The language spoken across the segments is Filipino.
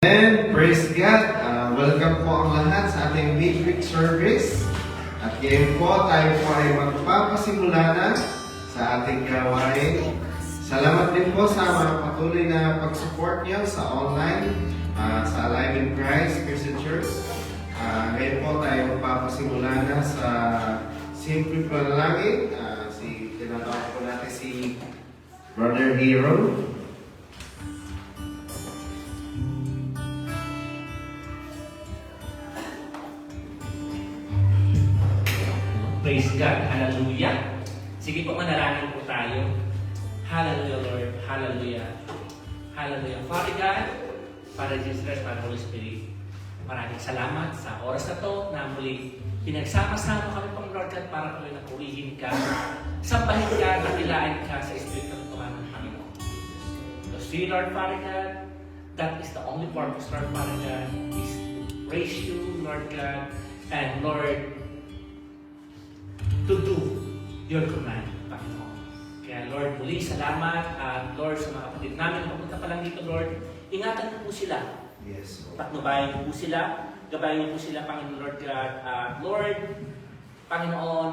And praise God! Welcome po ang lahat sa ating midweek service. At ngayon po, tayo po ay magpapasimula na sa ating gawain. Salamat din po sa mga patuloy na pag-support niyo sa online, sa Alive in Christ Christian Church. Ngayon po tayo magpapasimula na sa simple panalangin. Tinatawag po natin si Brother Hero. Praise God. Hallelujah. Sige po, manalangin po tayo. Hallelujah, Lord. Hallelujah. Hallelujah. Father God, Father Jesus Christ, Father Holy Spirit, maraming salamat sa oras na to na muli pinagsama-sama kami pang Lord God para tuloy na purihin ka, sambahin ka, nakilaan ka sa Espiritu ng Tuhan ng Panginoon. So see, Lord Father God, that is the only purpose, Lord Father God, is to praise you, Lord God, and Lord, to do your command, Panginoon. Kaya Lord, muli salamat at Lord sa mga kapatid namin na papunta pa lang dito, Lord, ingatan niyo po sila. Yes. Patnubayan niyo po sila, gabayan niyo po sila, Panginoon Lord God. Lord, Panginoon,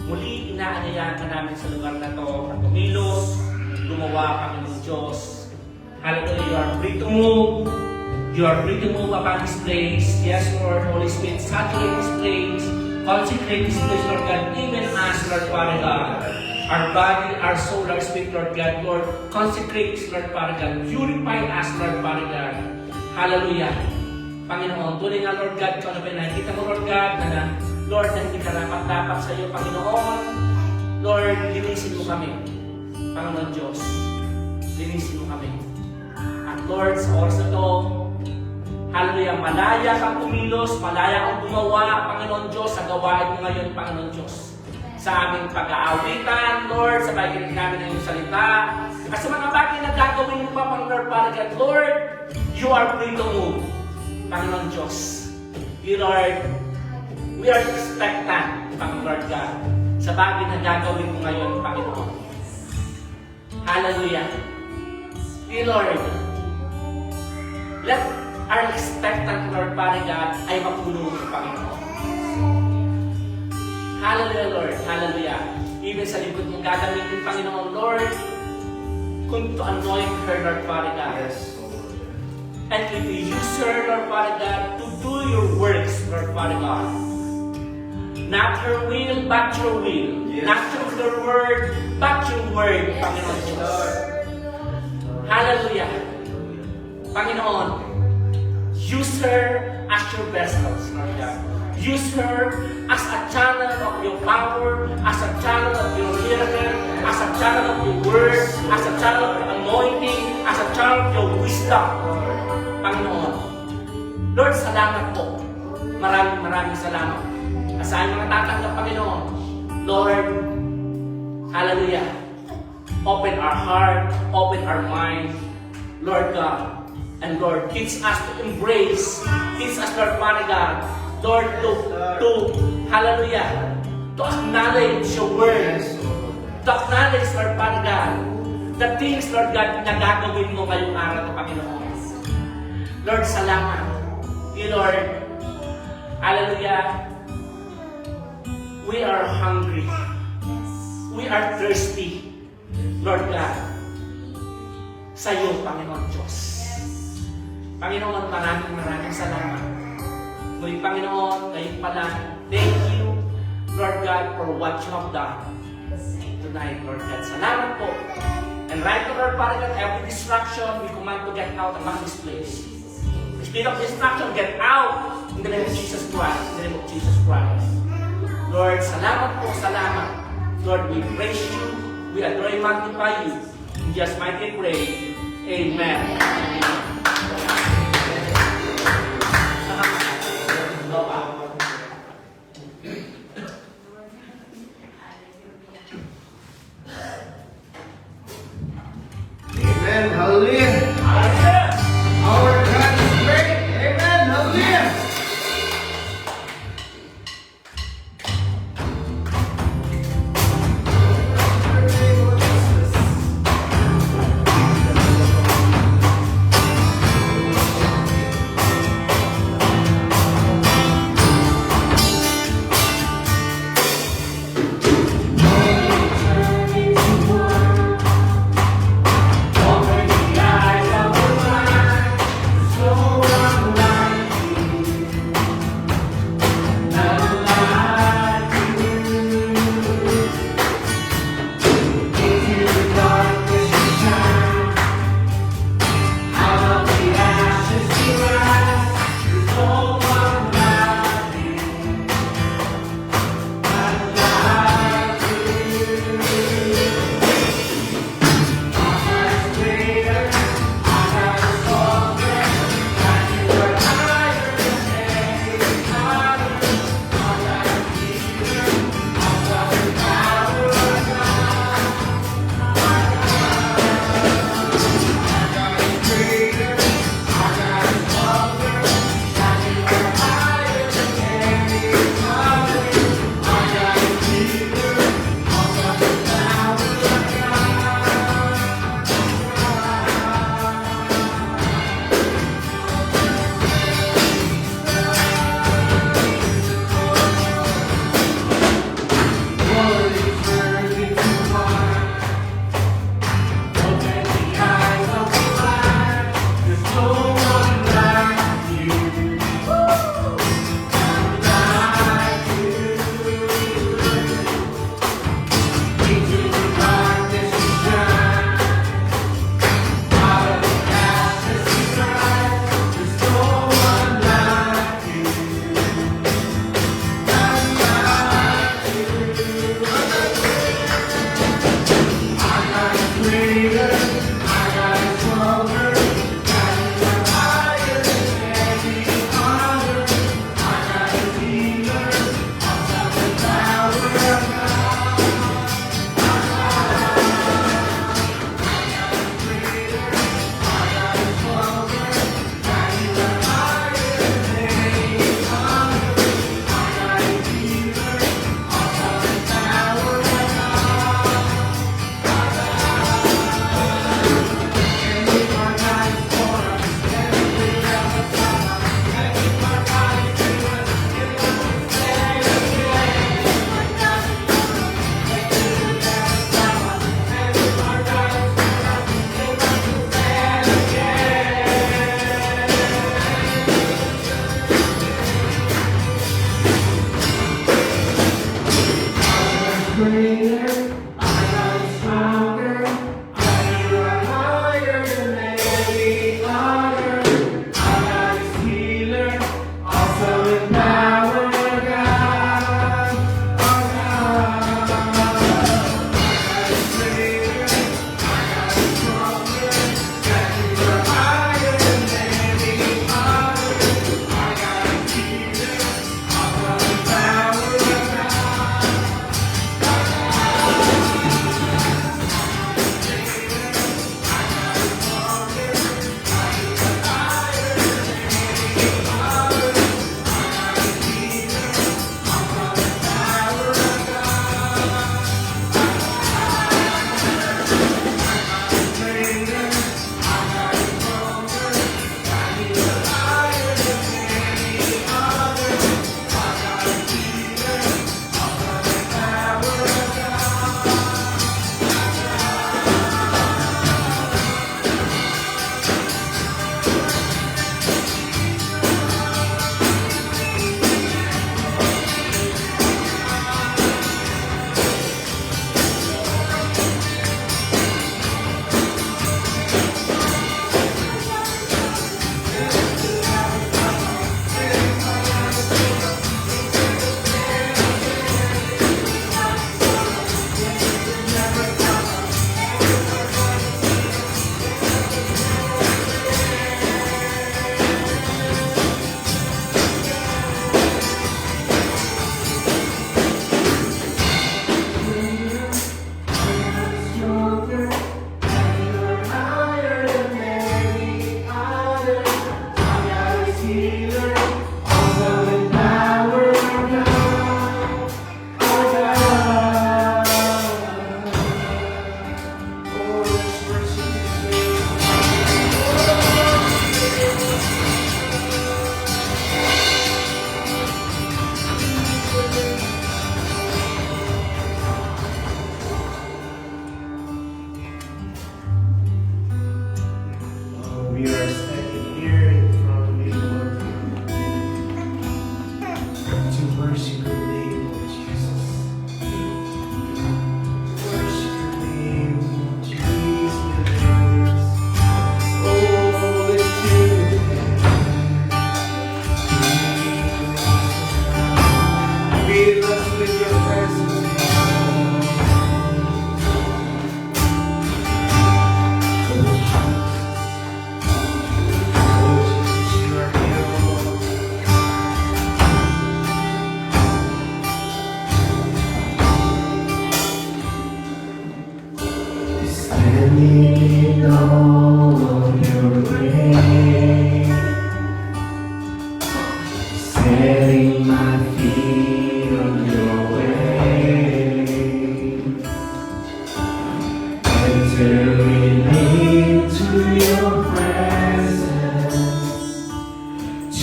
muli inaanyayahan ka namin sa lugar na to na kumilos, gumawa, Panginoon Diyos. Hallelujah, you are free to move. You are free to move upon this place. Yes, Lord, Holy Spirit, saturate this place. Consecrate this place, Lord God, even as, Lord Father God, our body, our soul, our spirit, Lord God, Lord, consecrate this, Lord Father God, purify us, Lord Father God. Hallelujah. Panginoon, tunay nga, Lord God, kung ano ba yung nakikita mo, Lord God, na Lord, na hindi ka dapat sa iyo, Panginoon. Lord, linisin mo kami. Panginoon Diyos, linisin mo kami. At Lord, sa oras na to, hallelujah, malaya kang kumilos, malaya kang gumawa, Panginoon Diyos, sa gawain mo ngayon, Panginoon Diyos. Sa aming pag-aawitan, Lord, sa bagay namin ng iyong salita, at sa mga bagay na gagawin mo pa, Panginoon, para God, Lord, you are free to move, Panginoon Diyos. You, Lord, we are expectant, Panginoon God, sa bagay na gagawin mo ngayon, Panginoon. Hallelujah. You, Lord, let our expectant, Lord, Father God, ay mapuno ng Panginoon. Hallelujah, Lord. Hallelujah. Even sa likod mong gagamitin, Panginoon, Lord, kung to anoint her, Lord, Father God. Yes. And if you use her, Lord, Father God, to do your works, Lord, Father God. Not her will, but your will. Yes. Not your word, but your word, Panginoon Diyos. Hallelujah. Panginoon, use her as your vessels, Lord God. Use her as a channel of your power, as a channel of your miracle, as a channel of your word, as a channel of your anointing, as a channel of your wisdom, Panginoon. Lord, salamat po. Maraming salamat. Asahan mga tatanggap, Panginoon. Lord, hallelujah. Open our heart, open our mind, Lord God. And Lord, teach us to embrace, teach us, Lord Father God, Lord, to hallelujah, to acknowledge your word, to acknowledge, Lord Father God, the things, Lord God, na gagawin mo ngayong araw na Panginoon. Lord, salamat. You, Lord, hallelujah, we are hungry, we are thirsty, Lord God, sa iyo, Panginoon Diyos. Panginoon, maraming salamat. Muli, Panginoon, ngayon pala, thank you, Lord God, for what you have done tonight, Lord God. Salamat po. And right now, Lord Father God, every distraction, we command to get out among this place. The spirit of distraction, get out in the name of Jesus Christ. In the name of Jesus Christ. Lord, salamat po, salamat. Lord, we praise you, we adore and magnify you. In Jesus' mighty name, pray. Amen. Amen. Hallelujah. Our God is great. Amen. Hallelujah.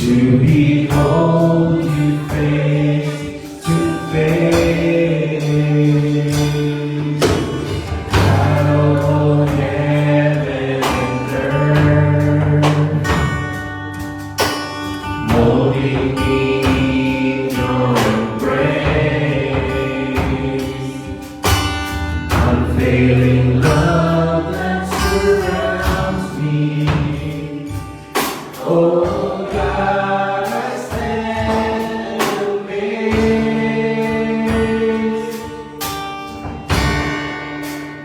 to behold you face to face. God of heaven and earth, molding me in your embrace, unfailing love that surrounds me. Oh God, I stand amazed.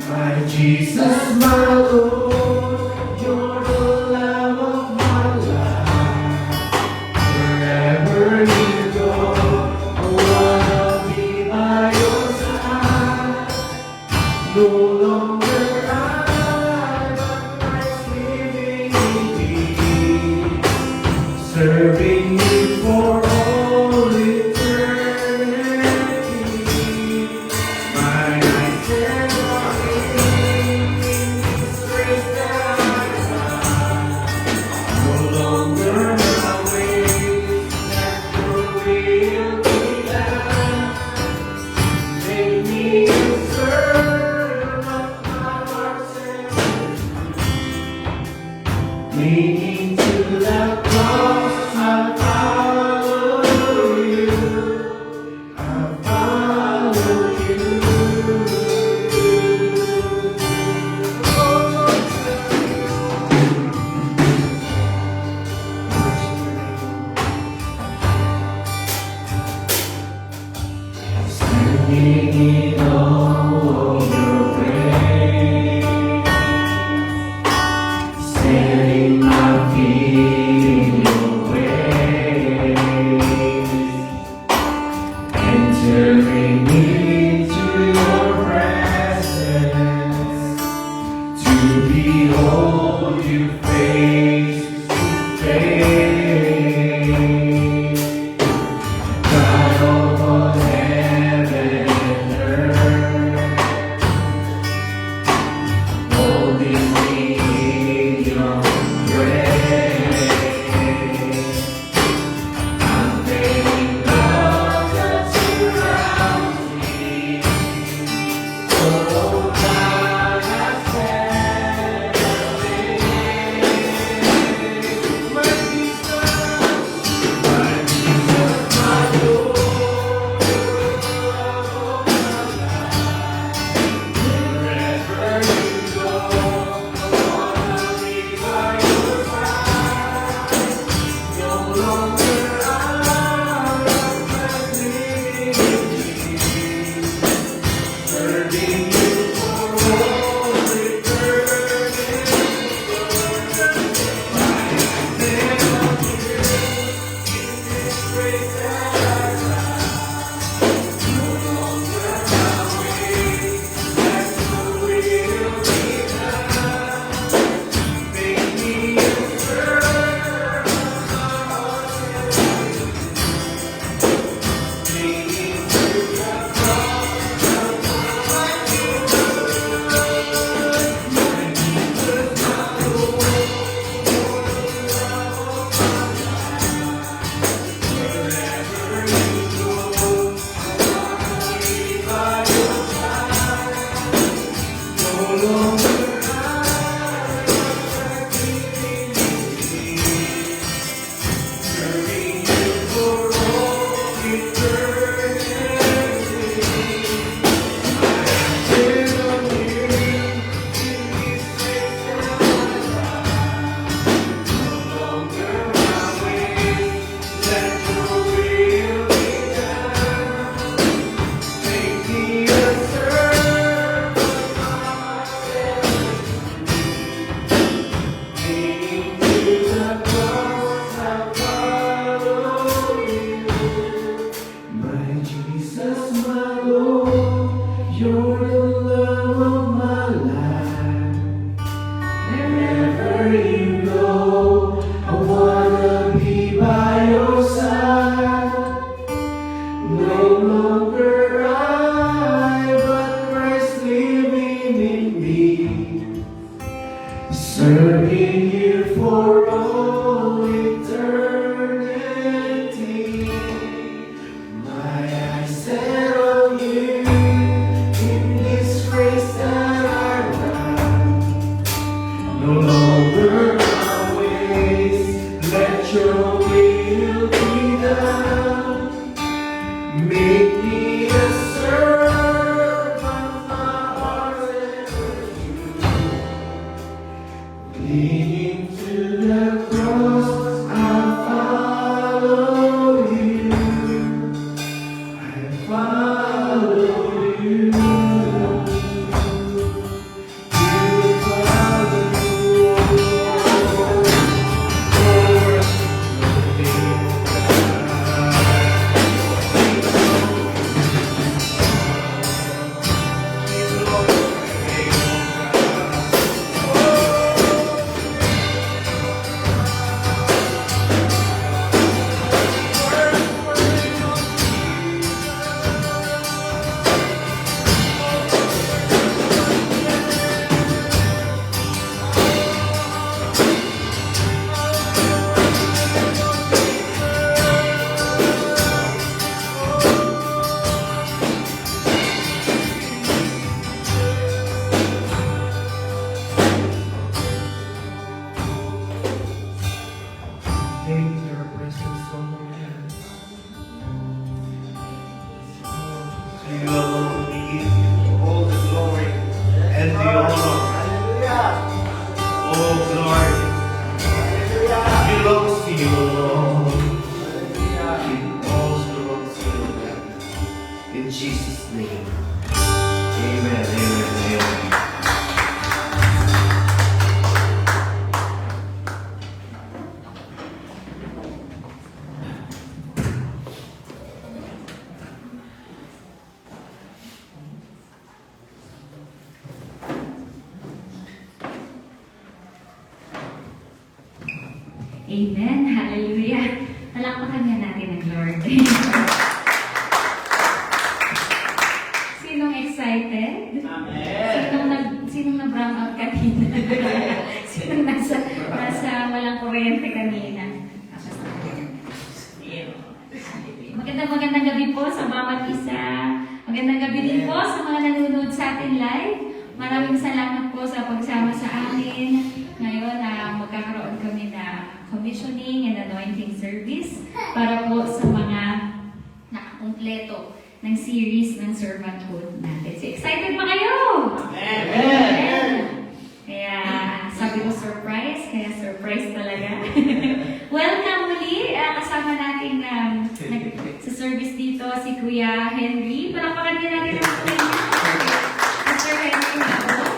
My Jesus, my Lord, you're the Lamb of my life. Wherever you go, I wanna be by your side. No longer I, but Christ living in me, serving you for all eternity. My eyes stand longing in this race that I run. No longer my ways, let your will be done. Make me a servant of my heart's Leaning to the cross, I your will be done. Make me a servant, my heart and you. Leading to the cross, I'll follow you. I follow you. Take your presence, O Lord. To you alone we give you all the glory and the honor. Oh glory, belongs to you alone. It all belongs to you, God. In Jesus' name. Amen, amen, amen. Amen. Hallelujah. Palakpakan nga natin ang Lord. Sinong excited? Sinong na-brown out kanina? Sinong nasa walang kuryente kanina? Magandang gabi po sa bawat isa. Magandang gabi din po sa mga nanonood sa atin live. Maraming salamat po sa pagsama sa amin. Ngayon, magkakaroon kami na commissioning and anointing service para po sa mga nakakumpleto ng series ng servanthood natin. So, excited ba kayo? Amen! Kaya sabi ko surprise, kaya surprise talaga. Welcome muli! Kasama natin sa service dito si Kuya Henry. Palakpakan din natin ang Kuya Mr. Henry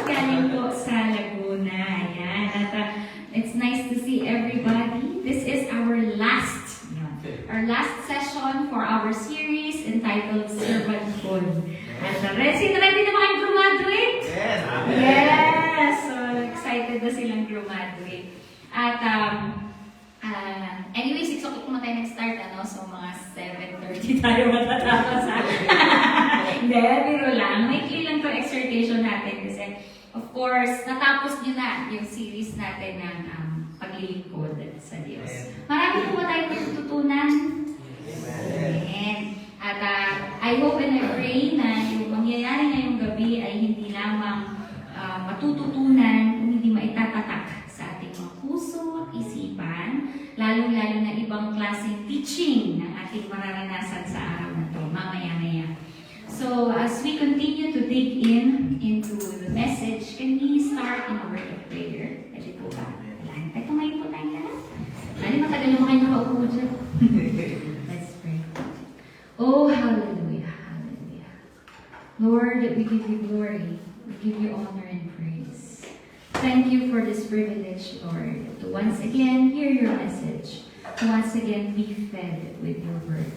galing po sa Laguna. Ayan. At it's nice to see everybody. This is our last session for our series entitled Servanthood. At ready na mga graduate? Yes! So excited na silang graduate. At anyway, 6 o'clock naman tayo nag-start, so mga 7:30 tayo matatapos. Hindi, biro lang. Maikli lang to exhortation natin kasi of course, natapos nyo na yung series natin ng paglilingkod sa Diyos. Marami po ba tayong natututunan? Amen. At I hope and I pray na yung mangyayari ngayong gabi ay hindi lamang matututunan kung hindi maitatatak sa ating mga puso at isipan, lalong-lalo na ibang klaseng teaching ng ating mararanasan sa araw na to, mamaya-maya. So, as we continue to dig into the message, can we start in a word of prayer? Pwede po ba? Ay, tumayo po tayo lahat. Lali, matagal naman kayo nakaupo dyan. Let's pray. Oh, hallelujah, hallelujah. Lord, we give you glory. We give you honor and praise. Thank you for this privilege, Lord, to once again hear your message, to once again be fed with your word.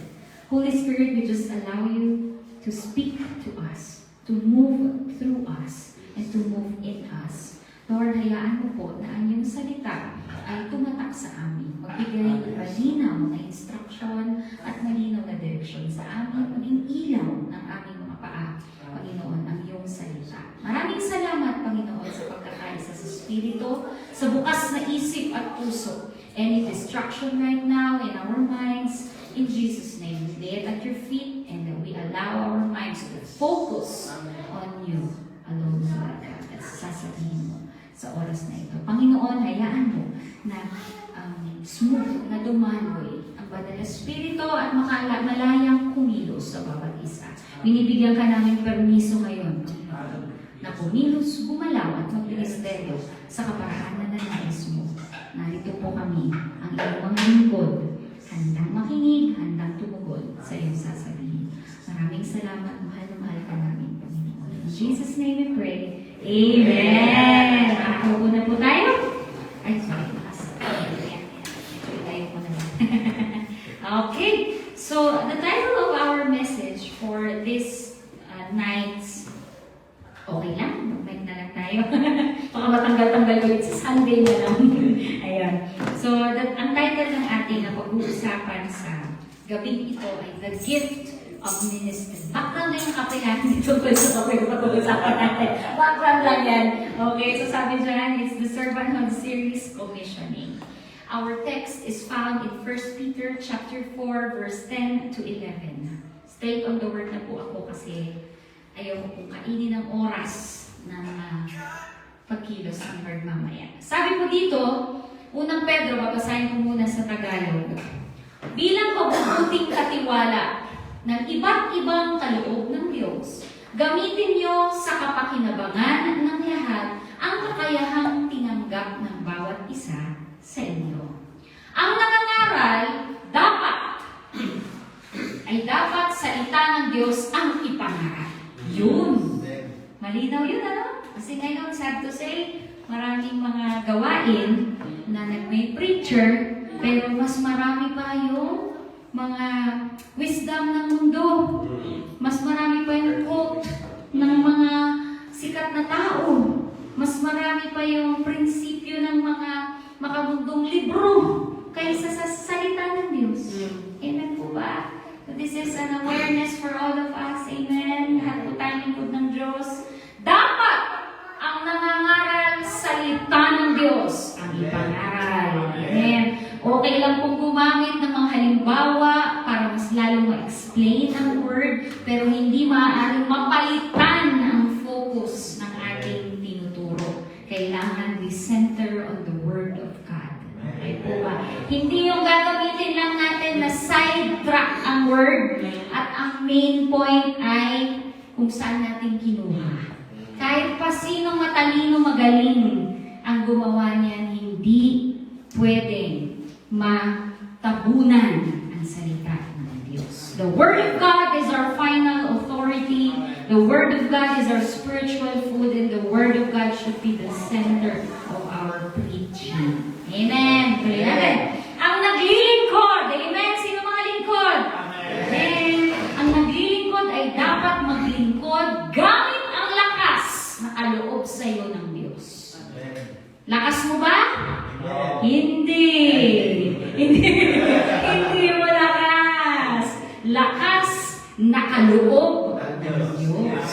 Holy Spirit, we just allow you to speak to us, to move through us, and to move in us. Lord, hayaan mo po na ang iyong salita ay tumatak sa amin, magbigay ng malinaw na instruction at malinaw na direksyon sa amin, maging ilaw ng aming mga paa, Panginoon, ang iyong salita. Maraming salamat, Panginoon, sa pagkakaisa sa Espiritu, sa bukas na isip at puso. Any distraction right now in our minds, in Jesus' name, we lay it at your feet and we allow our minds to focus on you alone, Lord God. At sasabihin mo sa oras na ito. Panginoon, hayaan mo na smooth, na dumaloy ang Banal na Espiritu at malayang kumilos sa bawat isa. Binibigyan ka namin permiso ngayon, Panginoon, na kumilos, gumalaw at magministeryo sa kaparaan na nanais mo. Narito po kami, ang iyong mga lingkod, handang makinig, handang tumugon sa iyong sasabihin. Maraming salamat, mahal na mahal ka namin, Panginoon. In Jesus' name we pray. Amen! Nakaupo na po tayo? Ay, sorry, tayo po na lang. Okay, so the title of our message for this night's, okay lang, mag-mic na lang tayo. Baka matanggal-tanggal ulit sa Sunday na lang. Ayan. So, ang title ng ating na pag-uusapan sa gabing ito ay The Gift of Ministry. Background na yung kape natin dito sa kape na pag-uusapan natin. Background lang yan. Okay, so sabi dyan, it's the Servanthood Series Commissioning. Our text is found in 1 Peter chapter 4, verse 10 to 11. Stay on the word na po ako kasi ayaw ko pong kainin ng oras ng pagkilos ng word mamaya. Sabi po dito, unang Pedro, babasahin ko muna sa Tagalog. Bilang mabubuting katiwala ng iba't ibang kaloob ng Diyos, gamitin niyo sa kapakinabangan ng lahat ang kakayahang tinanggap ng bawat isa sa inyo. Ang nangangaral dapat salita ng Diyos ang ipangaral. Yun. Malinaw yun, ano? Kasi ngayon, sad to say, maraming mga gawain na nag-may preacher, pero mas marami pa yung mga wisdom ng mundo. Mas marami pa yung quote ng mga sikat na tao. Mas marami pa yung prinsipyo ng mga makamundong libro kaysa sa salita ng Diyos. Amen po ba? So this is an awareness for all of us. Amen. Lahat po tayong lingkod ng Diyos. Dapat ang nangangaral salita ng Diyos ang ipangaral. Amen. Okay lang pong gumamit ng mga halimbawa para mas lalong ma-explain ang word, pero hindi maaaring mapalitan ang focus ng ating tinuturo. Kailangan we center on the Word of God. Okay po ba? Hindi yung gagamitin lang natin na sidetrack ang word at ang main point ay kung saan natin kinuha. Kahit pa sinong matalino magaling ang gumawa niyan, hindi pwedeng matabunan ang salita ng Diyos. The Word of God is our final authority. The Word of God is our spiritual food, and the Word of God should be the center of our preaching. Amen. Tuloy natin. Ang naglilingkod. Amen. Sino mga lingkod? Amen. Ang naglilingkod ay dapat maglingkod gamit ang lakas na kaloob sa iyo ng Diyos. Lakas mo ba? Hindi. Hindi mo lakas. Lakas na kaloob ng Diyos.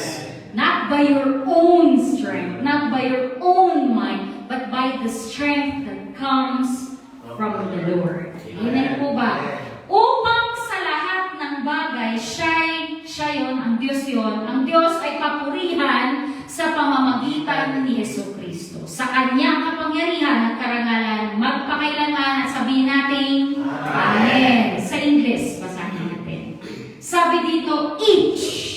Not by your own strength, not by your own mind, but by the strength that comes from the Lord. Amen po ba? Upang sa lahat ng bagay, siya yun, ang Diyos yun, ang Diyos ay papurihan sa pamamagitan ni Jesucristo. Sa Kanyang kapangyarihan at karangalan, magpakailanman at sabihin natin, Amen. Sa English, basahin natin. Sabi dito, each.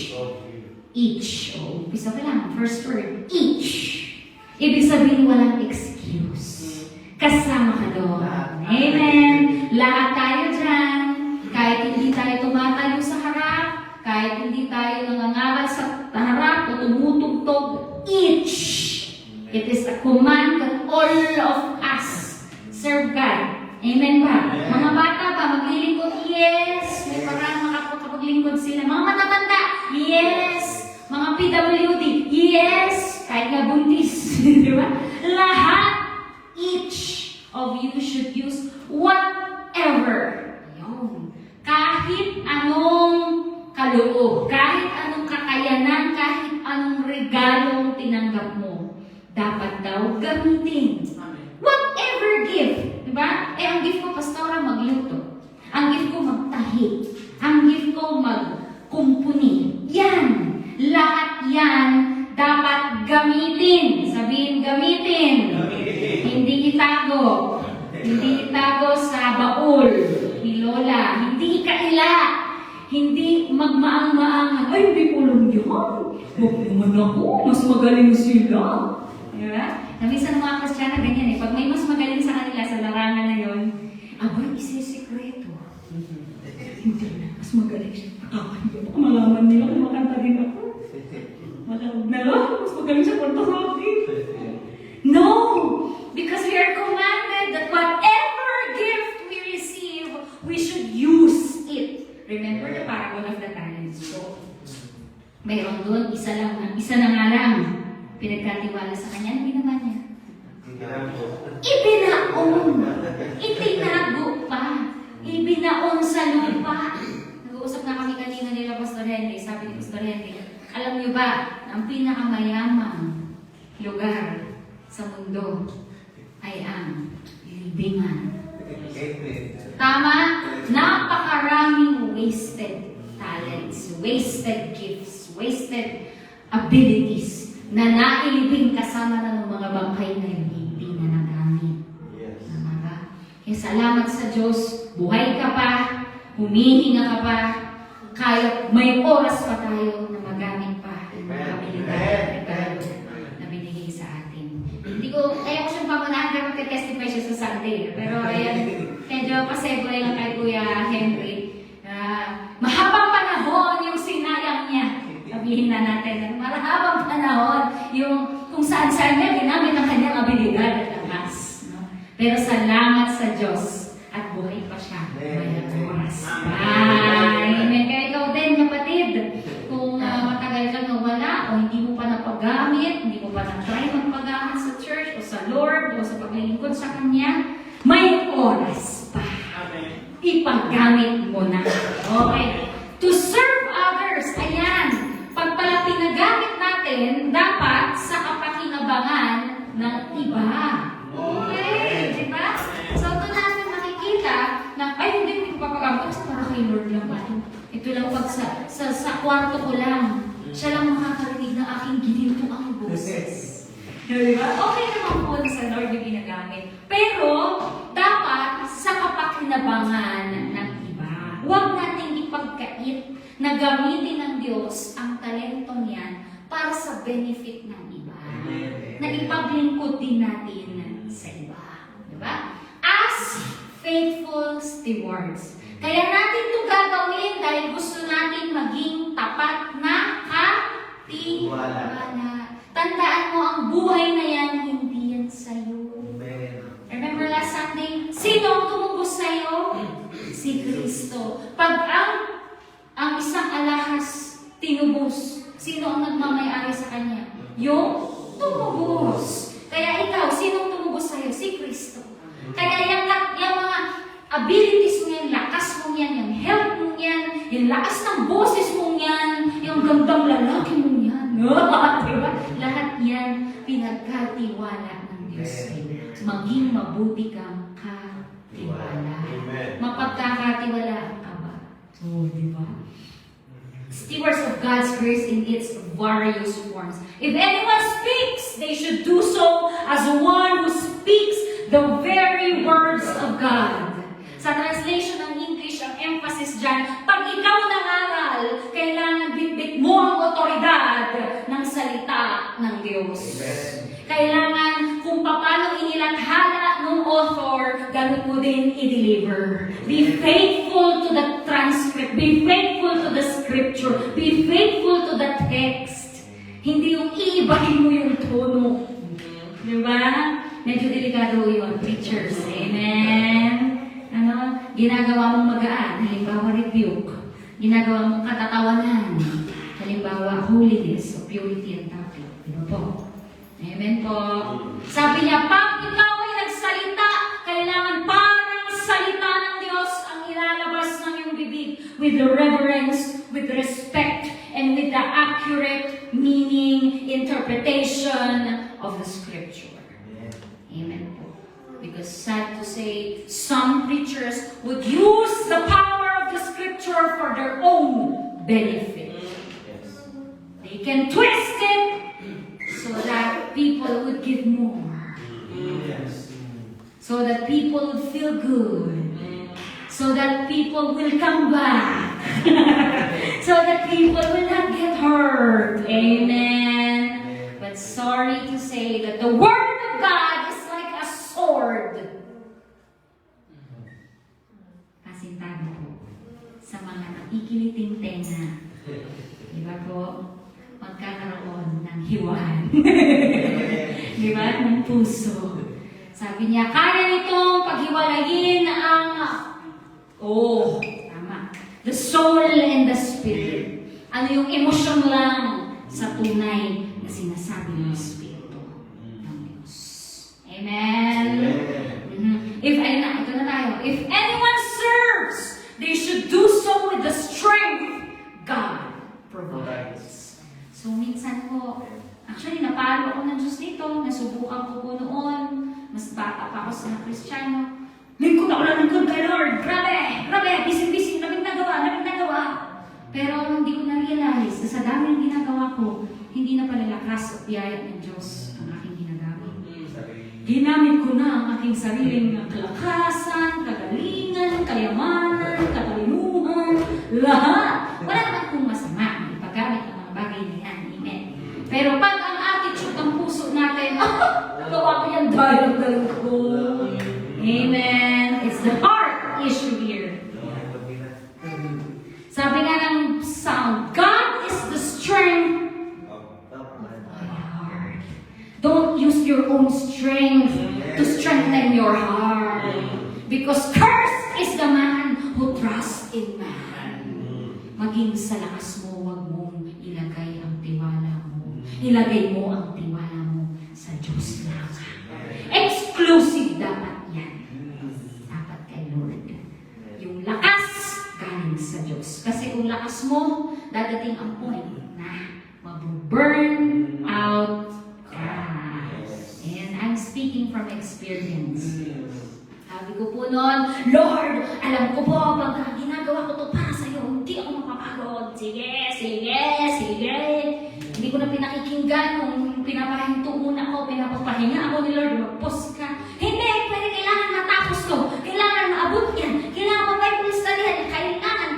O, umpisa pa lang, first word, each. Ibig sabihin, walang excuse. Kasama ka doon. Amen. Lahat tayo dyan. Kahit hindi tayo tumatayo sa harap, kahit hindi tayo nangangaral sa harap o tumutugtog, each. It is a command that all of us serve God. Amen ba? Mga bata ba, maglilingkod? Yes. May parang makapaglingkod sila. Mga matatanda? Yes. Mga PWD? Yes. Kahit nga buntis. Di ba? Lahat, each of you should use whatever. Yun. Kahit anong kaloob, kahit anong kakayanan, kahit anong regalong tinanggap mo, dapat daw gamitin. Whatever gift. Diba? Ang gift ko, pastora, magluto. Ang gift ko, magtahi. Ang gift ko, magkumpuni. Yan. Lahat yan dapat gamitin. Sabihin, gamitin. Hindi itago. Hindi itago sa baul. magmaang-maangan. Ay, hindi ko lang yan. Huwag naman ako. Mas magaling sila. Diba? Na minsan ng mga Kristiyana ganyan eh. Pag may mas magaling sa kanila sa larangan na yun, abay, isisikreto. Hindi na. Mas magaling siya. Baka malaman nila kung makanta din ako. Malawag na lang. Mas magaling siya punta sa akin. No! Because we are commanded that whatever gift we receive, we should use it. Remember the parable of the talents. So, mayroon doon, isa na nga lang, pinagkatiwala sa kanya, hindi naman niya. Ibinaon! Itinago pa! Ibinaon sa lupa! Nag-uusap na kami kanina nila, Pastor Henry. Sabi ni Pastor Henry, alam niyo ba, na ang pinakamayamang lugar sa mundo ay ang libingan. Tama? Napakaraming wasted talents, wasted gifts, wasted abilities na nailibing kasama na ng mga bangkay na hindi na nagamit. Tama ba? Kaya salamat sa Diyos, buhay ka pa, humihinga ka pa, kaya may oras pa tayo na magamit pa ang mga abilidad na binigay sa atin. Hindi ko, ayaw ko siyang pamanahan pero magka-testify siya sa Sunday. Pero ayan, medyo pasegue lang kay Kuya Henry. Mahabang panahon yung sinayang niya. Sabihin na natin, mahabang panahon yung kung saan-saan niya ginamit ang kanyang abilidad at lakas. No? Pero salamat sa Diyos at buhay pa siya. May oras. Amen. Kaya ikaw din, kapatid, kung matagal kang nawala o hindi mo pa napagamit, hindi mo pa na-try magpagamit sa church o sa Lord o sa paglilingkod sa Kanya, may oras pa. Amen. Ipagamit mo na. Okay. To serve others, ayan. Pag pala pinagamit natin, dapat sa kapakinabangan ng iba. Okay. Diba? So, ito natin makikita na, ay, hindi ko papagamit. Kasi para kay Lord lang ba? Ito lang pag sa kwarto ko lang. Siya lang makakarinig ng aking ginintuang boses. Diba? Okay naman po na sa Lord yung ginagamit. Pero, dapat sa kapakinabangan ng iba. Huwag nating ipagkait na gamitin ng Diyos ang talentong yan para sa benefit ng iba. Na ipaglingkod din natin sa iba. Diba? As faithful stewards. Kaya natin ito gagawin dahil gusto natin maging tapat na katiwala. Tandaan mo, ang buhay na yan, hindi yan sa'yo. Remember last Sunday? Sino ang tumubos sa'yo? Si Kristo. Pag ang isang alahas tinubos, sino ang nagmamayari sa kanya? Yung tumubos. Kaya ikaw, sino ang tumubos sa'yo? Si Kristo. Kaya yung mga abilities mo yan, lakas mo yan, yung health mo yan, yung lakas ng boses mo yan, yung gandang lalaki mo yan. Diba? Lahat yan pinagkatiwala ng Diyos. Maging mabuti kang katiwala. Mapagkakatiwalaan ka ba? So, diba? Stewards of God's grace in its various forms. If anyone speaks, they should do so as one who speaks the very words of God. Sa translation ng English, ang emphasis dyan, pag ikaw nangaral, kailangan bitbit mo ang otoridad ng salita ng Diyos. Kailangan kung paano inilathala ng author, ganun mo din i-deliver. Be faithful to the transcript. Be faithful to the scripture. Be faithful to the text. Hindi yung iibahin mo yung tono. Diba? Medyo delikado yun, preachers. Amen? Ginagawa mong magaan, halimbawa rebuke. Ginagawa mong katatawanan, halimbawa holiness o purity and topic. Diba po? Amen po. Sabi niya, pag ikaw ay nagsalita, kailangan parang salita ng Diyos ang ilalabas ng iyong bibig with the reverence, with respect, and with the accurate meaning, interpretation of the scripture. Amen po. Because sad to say, some preachers would use the power of the scripture for their own benefit. They can twist it so that people would give more. So that people would feel good. So that people will come back. So that people will not get hurt. Amen. But sorry to say that the Word of God is like a sword. Pasintabi po sa mga nakikiliting tenga. Diba po? Magkakaroon ng hiwahan. Diba? Ng puso. Sabi niya, kaya nitong paghiwalayin ang tama. The soul and the spirit. Ano yung emosyon lang sa tunay na sinasabi ng Espiritu ng Diyos. Amen? Ito na tayo. If anyone serves, they should do so with the strength God provides. So minsan po, actually napalo ako ng Diyos dito, nasubukan ko po noon, mas bata pa ako sa Kristiyano. Lingkod ako na lingkod kay Lord. Grabe! Bising-bising, naming nagawa. Pero hindi ko na-realize na sa dami ng ginagawa ko, hindi na pala lakas at biyaya ng Diyos ang aking ginagamit. Ginamit ko na ang aking sariling kalakasan, kagalingan, kayamanan, katalinuhan, lahat. Wala naman kong masama na ipaggamit ang mga bagay na yan. Amen. Pero pag ang attitude ng puso natin, nagawa ko yan dahil ang galing ko. Amen. It's the heart issue here. Sabi nga ng sound, God is the strength of my heart. Don't use your own strength to strengthen your heart. Because cursed is the man who trusts in man. Maging sa lakas mo, huwag mong ilagay ang tiwala mo. Ilagay mo ang tiwala mo sa Diyos lang. Exclusive dapat yan. Dapat kay Lord. Yung lakas galing sa Diyos. Kasi kung lakas mo, dadating ang point na mabuburn out ka. And I'm speaking from experience. Sabi ko po noon, Lord, alam ko po, pag ginagawa ko to para sa'yo, hindi ako mapapagod. Sige. Hindi ko na pinakikinggan nung pinapahinto muna ako, pinapapahinga ako ni Lord, magpos ka. Hindi, pwede kailangan matapos to. Kailangan maabot yan. Kailangan mag-Bible study yan. Kailangan.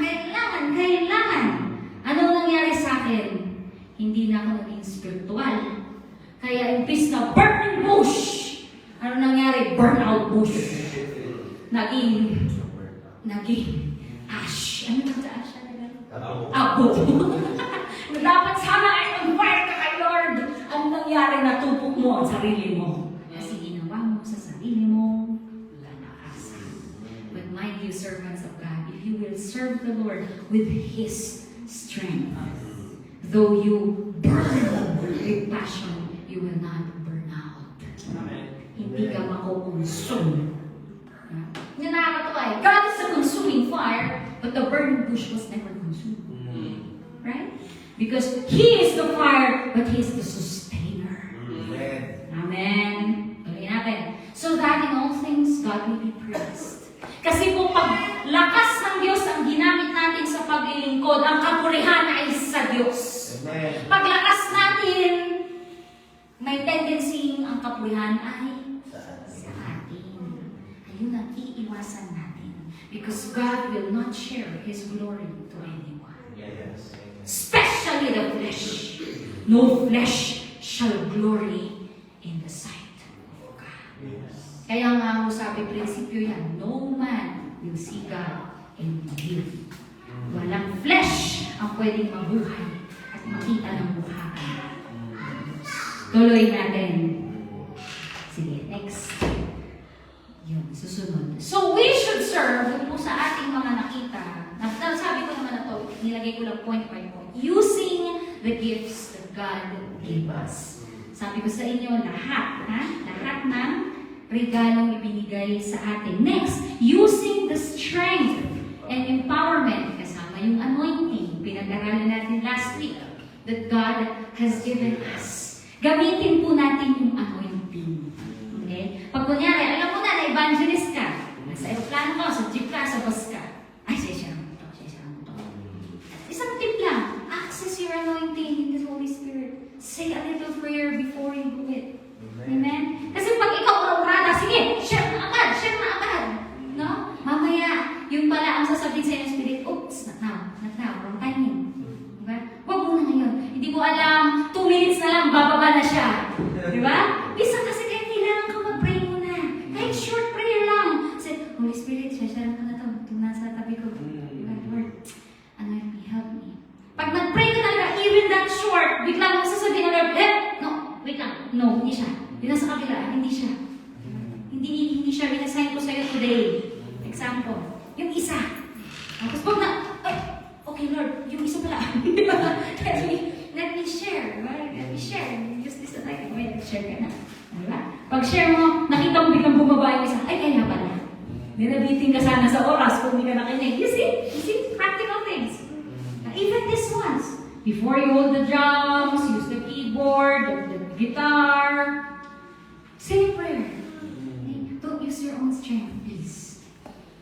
Anong nangyari sa akin? Hindi na ako naging spiritual. Kaya imbis na burning bush, ano nangyari? Burnout bush. Naging ash. Ano ba sa ash? Abo. Dapat sana ay mag-fire ka kay Lord. Ano nangyari? Natupok mo ang sarili mo. Kasi ginawa mo sa sarili mo lalakasan. But mind you, servants of God, if you will serve the Lord with His strength, though you burn with passion, you will not burn out. Hindi ka makukonsume. Yung nakakatawa eh, God is a consuming fire, but the burning bush was never consumed. Right? Because He is the fire, but He is the sustainer. Amen. Tuloy natin. So that in all things, God will be praised. Kasi kung pag lakas ng Diyos ang ginamit natin sa paglilingkod, ang kapurihan ay sa Diyos. Pag lakas natin, may tendency ang kapurihan ay sa atin. Ayun ang iiwasan natin. Because God will not share His glory to anyone. Especially the flesh. No flesh shall glory in the sight of God. Kaya nga sabi, prinsipyo yan, no man will see God and live. Walang flesh ang pwedeng mabuhay at makita ng buhayan. Tuloy natin. Sige, next. Yun, susunod. So we should serve po sa ating mga nakita. Sabi ko naman na to, nilagay ko lang point by point. Using the gifts that God gave us. Sabi ko sa inyo, lahat ng regalong ibinigay sa atin. Next, using the strength and empowerment, kasama yung anointing, pinag-aralan natin last week, that God has given us. Gamitin po natin yung anointing. Okay? Pag kunyari, alam mo na evangelist ka, nasa aeroplano ka, sa jeep ka, sa bus ka, ay, share mo to. Isang tip lang, access your anointing in the Holy Spirit. Say a little prayer before you do it. Amen? Kasi pag ikaw urada, sige, share na agad. No? Mamaya, yung pala ang sasabihin sa Spirit, oops, not now, wrong timing. Diba? Huwag muna ngayon. Hindi mo alam, 2 minutes na lang, bababa na siya. Diba? Bisa kasi kaya kailangan ka mag-pray muna. Kahit short prayer lang. Say, Holy Spirit, share ko na ito. Ito nasa tabi ko. Diba, Lord, help me. Pag nag-pray ka talaga, even that short, biglang masasabihin ng Lord, no, wait lang. No, hindi siya. Hindi na sa kabila, hindi siya. Hindi siya rin-assign ko sa'yo today. Example, yung isa. Tapos pag na, ay, okay Lord, yung isa pala. let me share. Right? Let me share. Use this as I can. Wait, share ka na. Diba? Pag share mo, nakita mo biglang bumaba yung isa, ay kaya pala. Nilabitin ka sana sa oras kung hindi ka nakinig. You see? Practical things. Now, even these ones. Before you hold the drums, use the keyboard, the guitar, say a prayer. Okay? Don't use your own strength, please.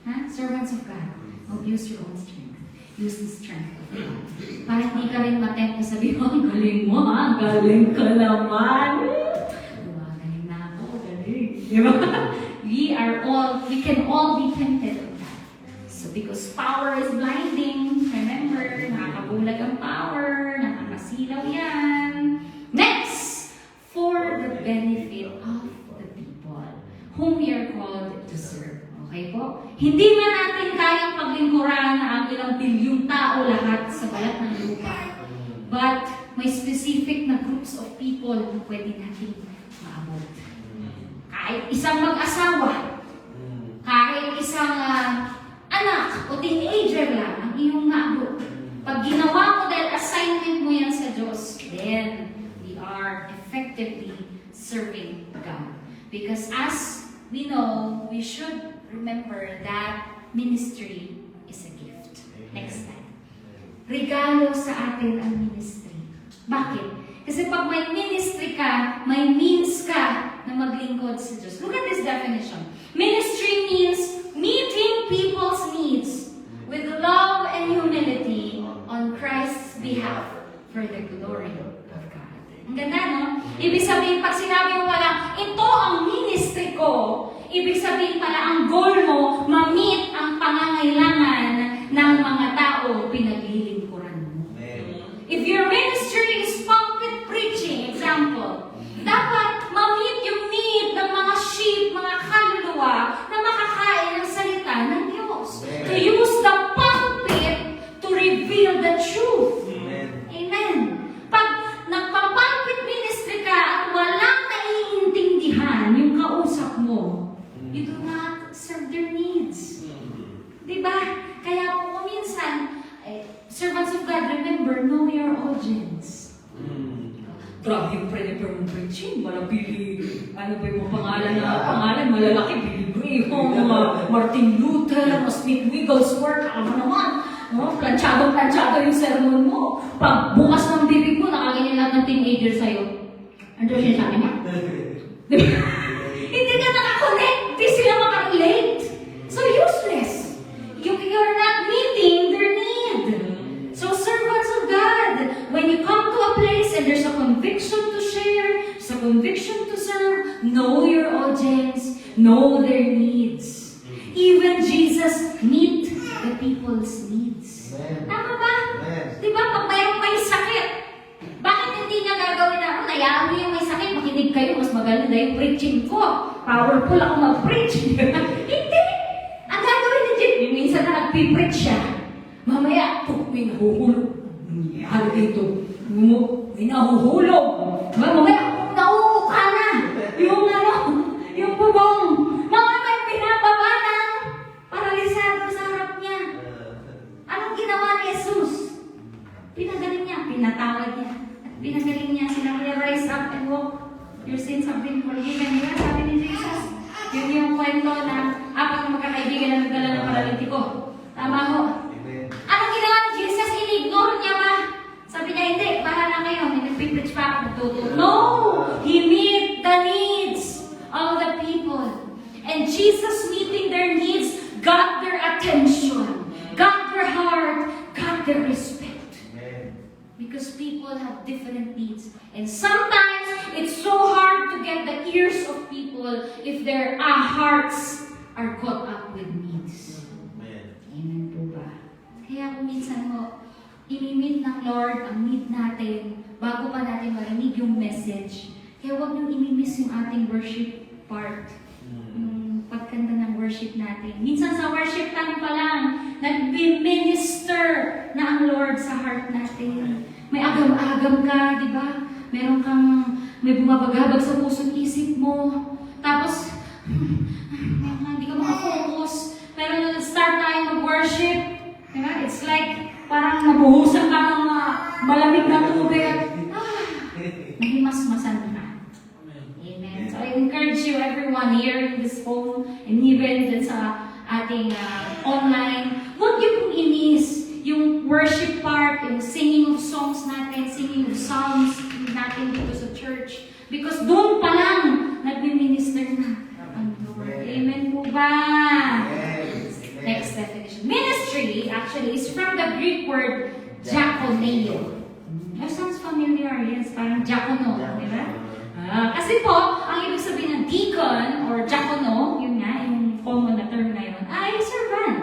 Huh? Servants of God, don't use your own strength. Use the strength of God. Para hindi ka rin matempt na sabihin, ang galing mo ha, ang galing ka naman. Galing na ako, galing. Diba? We can all be tempted of that. So because power is blinding, remember, nakakabulag ang power, nakakasilaw yan. Next, for the benefit of the people whom we are called to serve. Okay po? Hindi man natin kayang paglingkuran ang ilang bilyong tao lahat sa balat ng lupa. But may specific na groups of people na pwede natin maabot. Kahit isang mag-asawa, kahit isang anak o teenager lang ang iyong maabot. Pag ginawa mo dahil assignment mo yan sa Diyos, then we are effectively serving God. Because as we know, we should remember that ministry is a gift. Next time. Regalo sa atin ang ministry. Bakit? Kasi pag may ministry ka, may means ka na maglingkod sa Diyos. Look at this definition. Ministry means meeting people's needs with love and humility on Christ's behalf for the glory of God. Ang ganda, no? Ibig sabihin, pag sinabi mo pala, ito ang ministry ko, ibig sabihin pala, ang goal mo, ma-meet ang pangangailangan ng mga tao pinaglilingkuran mo. If your ministry is pulpit preaching, example, dapat ma-meet yung need ng mga sheep, mga kaluluwa, na makakain ng salita ng Diyos. To use the pulpit to reveal the truth. Amen. Pag nagpa-pulpit ministry ka at walang naiintindihan yung kausap mo, you do not serve their needs. Diba? Kaya kung minsan, servants of God, remember, know your audience. Grabe yung prepare mong preaching. Malapili, ano ba yung pangalan, malalaki, Billy Graham, mga Martin Luther, mga Smith Wigglesworth, ano naman, no? Planchado yung sermon mo. Pag bukas ng bibig mo, nakaganyan lahat ng teenager sa'yo. Ano siya sabi niya? Hindi ka nakakonect, hindi sila makarelate. So useless. You're not meeting their need. So servants of God, when you come to a place and there's a conviction to share, there's a conviction to serve, know your audience, know their needs. Even Jesus meet the people's needs. Tama ba? Diba? Pag may sakit, bakit hindi niya gagawin na, hayaan mo yung may sakit, makinig kayo, mas magaling na yung preaching ko. Powerful ako mag-preach. Hindi! Ang gagawin ni Jim, yung minsan na nagpipreach siya, mamaya, may nahuhulog. Ano dito? May nahuhulog. Mamaya, nauuka na. Yung bubong. Mamaya may pinababa ng paralisado sa harap niya. Anong ginawa ni Jesus? Pinagaling niya, pinatawad niya. At pinagaling niya, sinabi niya, rise up and walk. Your sins have been forgiven. Diba? Sabi ni Jesus. Yun yung kwento na apat na magkakaibigan na nagdala ng paralitiko. Tama ho. Anong ginawa ni Jesus? In-ignore niya ba? Sabi niya, hindi, bahala kayo. May nagpipreach pa ako, nagtuturo. No! He meet the needs of the people. And Jesus meeting their needs got their attention, got their heart, got their respect. Because people have different needs. And sometimes, it's so hard to get the ears of people if their hearts are caught up with needs. Amen po ba? Kaya kung minsan mo, i-meet ng Lord, ang meet natin, bago pa natin marinig yung message. Kaya huwag niyong i-miss yung ating worship part. Yung pagkanta ng worship natin. Minsan sa worship time pa lang, nag-minister na ang Lord sa heart natin. May agam-agam ka, di ba? Meron kang, may bumabagabag sa puso't isip mo. Tapos, hindi ka makafocus. Pero nung start tayo mag-worship, diba? It's like, parang nabuhusan ka ng malamig na tubig at nahimasmasan ka. Amen. So I encourage you, everyone here in this home, and even dun sa ating online, huwag niyo pong inis yung worship part, yung singing of songs natin, singing of psalms natin dito sa church. Because doon pa lang, nagmi-minister na ang Lord. Amen po ba? Next definition. Ministry, actually, is from the Greek word diakoneo. That sounds familiar, yes. Parang diakono, di ba? Kasi po, ang ibig sabihin ng deacon or diakono, yun nga, yung common na term na yun, ay servant.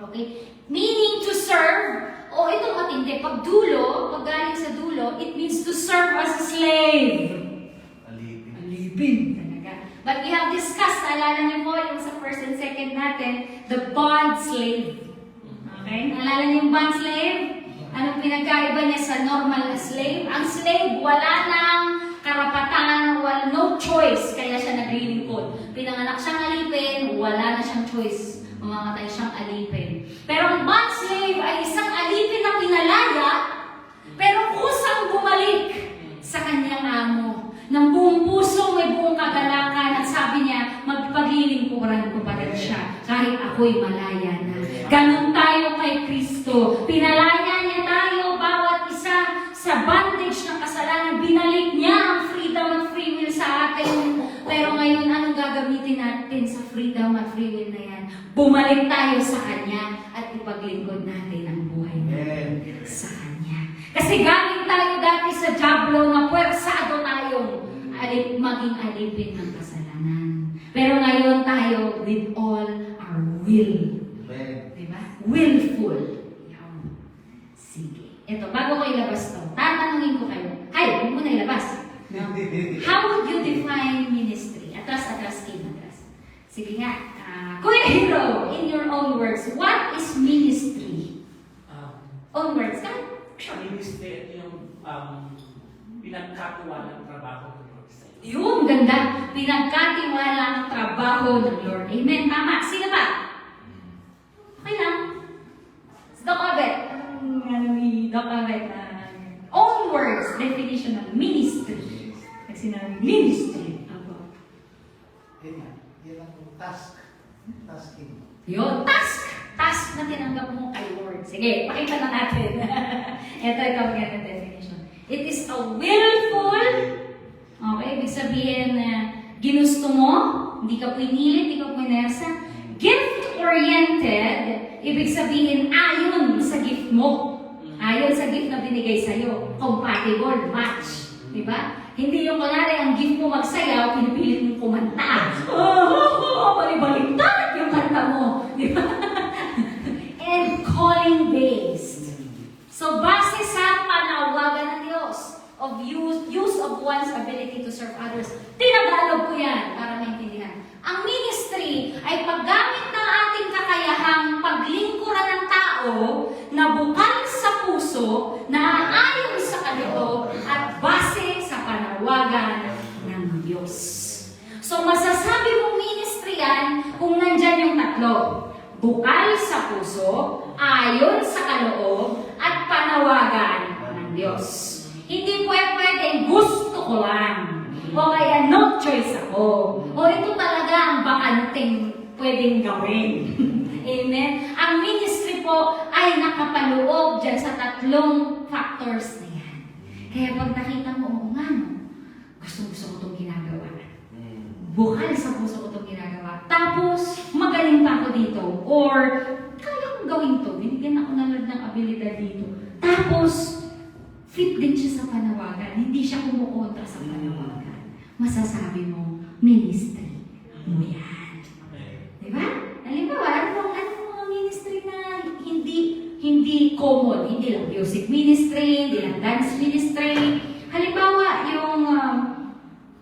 Okay? Meaning to serve, o itong matindi, pag dulo, pag galing sa dulo, it means to serve as a slave. Alipin. Talaga. But we have discussed, naalala niyo po, yung sa first and second natin, the bond slave. Okay? Naalala niyo yung bond slave? Anong pinagkaiba niya sa normal na slave? Ang slave, wala nang karapatan, no choice, kaya siya naglilingkod. Pinanganak siyang alipin, wala na siyang choice. Mamamatay siyang alipin. Pero ang bond slave ay isang alipin na pinalaya, pero kusang bumalik sa kanyang amo. Nang buong puso, may buong kagalakan, at sabi niya, magpaglilingkuran ko pa rin siya, kahit ako'y malaya na. Ganon tayo kay Kristo. Pinalaya niya tayo, bawat isa, sa bondage ng kasalanan. Binalik niya ang freedom at free will sa atin. Pero ngayon, anong gagamitin natin sa freedom at free will na yan? Bumalik tayo sa Kanya at ipaglingkod natin ang buhay natin sa Kanya. Kasi galing tayo dati sa diablo na puwersado tayong maging alipin ng kasalanan. Pero ngayon tayo with all our will. Diba? Willful. Yan. Sige. Ito, bago ko ilabas to, tatanungin ko kayo. Hay, huwag mo na ilabas. No? How would you define ministry? Atras, team, atras. Sige nga. Kuya Hero, in your own words, what is ministry? Own words, ka? Ministry, yung pinagkatuwa ng trabaho ng Lord sa iyo. Yun, ganda. Pinagkatiwala ang trabaho ng Lord. Amen. Tama. Sino ba? Okay lang. Si Doc Abet. Doc Abet. Own words, definition ng ministry. Pag sinabi, ministry. Ako. Yan ang task. Tasking. Yun, task. Task na tinanggap mo kay Lord. Sige, pakita na natin. Ito ang ganyan definition. It is a willful, okay, ibig sabihin na ginusto mo, hindi ka pinilit, hindi ka pinersa. Gift-oriented, ibig sabihin ayon sa gift mo. Ayon sa gift na binigay sa'yo. Compatible, match. Diba? Hindi yung kunwari ang gift mo magsayaw, pinipilit mong kumanta. Balibaliktad yung kanta mo. Diba? And calling-based. So, base sa panawagan ng Diyos of use of one's ability to serve others. Tinagalog ko yan para maintindihan. Ang ministry ay paggamit ng ating kakayahang paglingkuran ng tao na bukal sa puso, na ayon sa kaloob at base sa panawagan ng Diyos. So, masasabi mong ministry yan kung nandyan yung tatlo. Bukal sa puso, ayon sa kaloob, at panawagan ng Diyos. Hindi pwedeng gusto ko lang. O kaya no choice ako. O ito talaga ang bakanting pwedeng gawin. Amen? Ang ministry po ay nakapaloob dyan sa tatlong factors na yan. Kaya pag nakita mo, oo nga no, gusto ko itong ginagawa. Bukal sa puso ko itong ginagawa. Tapos, magaling pa ako dito. Or, kaya kong gawin to. Binigyan ako ng Lord ng abilidad dito. Tapos, fit din siya sa panawagan. Hindi siya kumukontra sa panawagan. Masasabi mo, ministry mo yan. Diba? Halimbawa, ano mga ministry na hindi common. Hindi lang music ministry, hindi lang dance ministry. Halimbawa, yung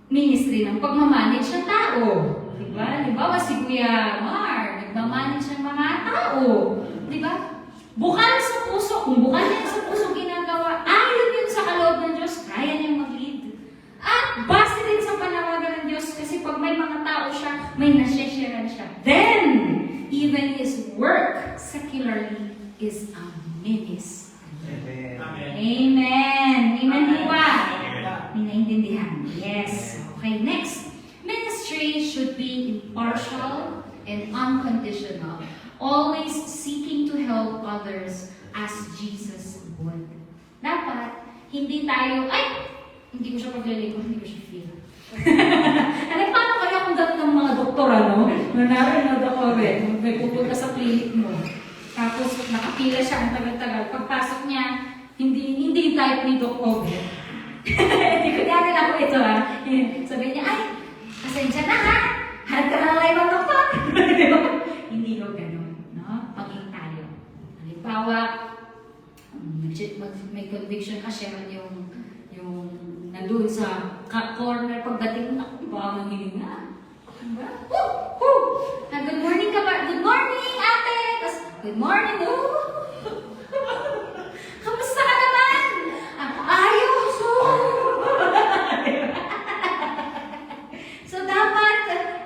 ministry ng pagmamanage ng tao. Diba? Halimbawa, si Kuya Mar, nagmamanage ng mga tao. Diba? Bukal sa puso. Kung bukal yan sa puso ginagawa, ayon yun sa kaloob ng Diyos, kaya niyang mag-lead. At base din sa panawagan ng Diyos, kasi pag may mga tao siya, may nasesharean siya. Then, even his work, secularly, is a ministry. Amen. Amen. Amen po ba? May naintindihan? Yes. Okay, next. Ministry should be impartial and unconditional. Always seeking to help others as Jesus would. Dapat, hindi tayo, ay, hindi ko siya paglilingkod, hindi ko siya feel. Ano, paano kaya kung dati ng mga doktor, ano? Nanarin ako, may pupunta sa clinic mo. Tapos, nakapila siya ang tagal-tagal. Pagpasok niya, hindi type ni Doc Obe. Hindi ko natin ako ito, ha? Sabi niya, ay, pasensya na, ha? Hanap ka na lang ibang doktor. Hindi ko ganun, no? Maging tayo. Halimbawa, may conviction ka siya yung nandun sa corner pagdating na, baka mangiling na. Diba? Good morning ka ba? Good morning, ate! Tapos, good morning, kamusta ka naman? Ayos! So, dapat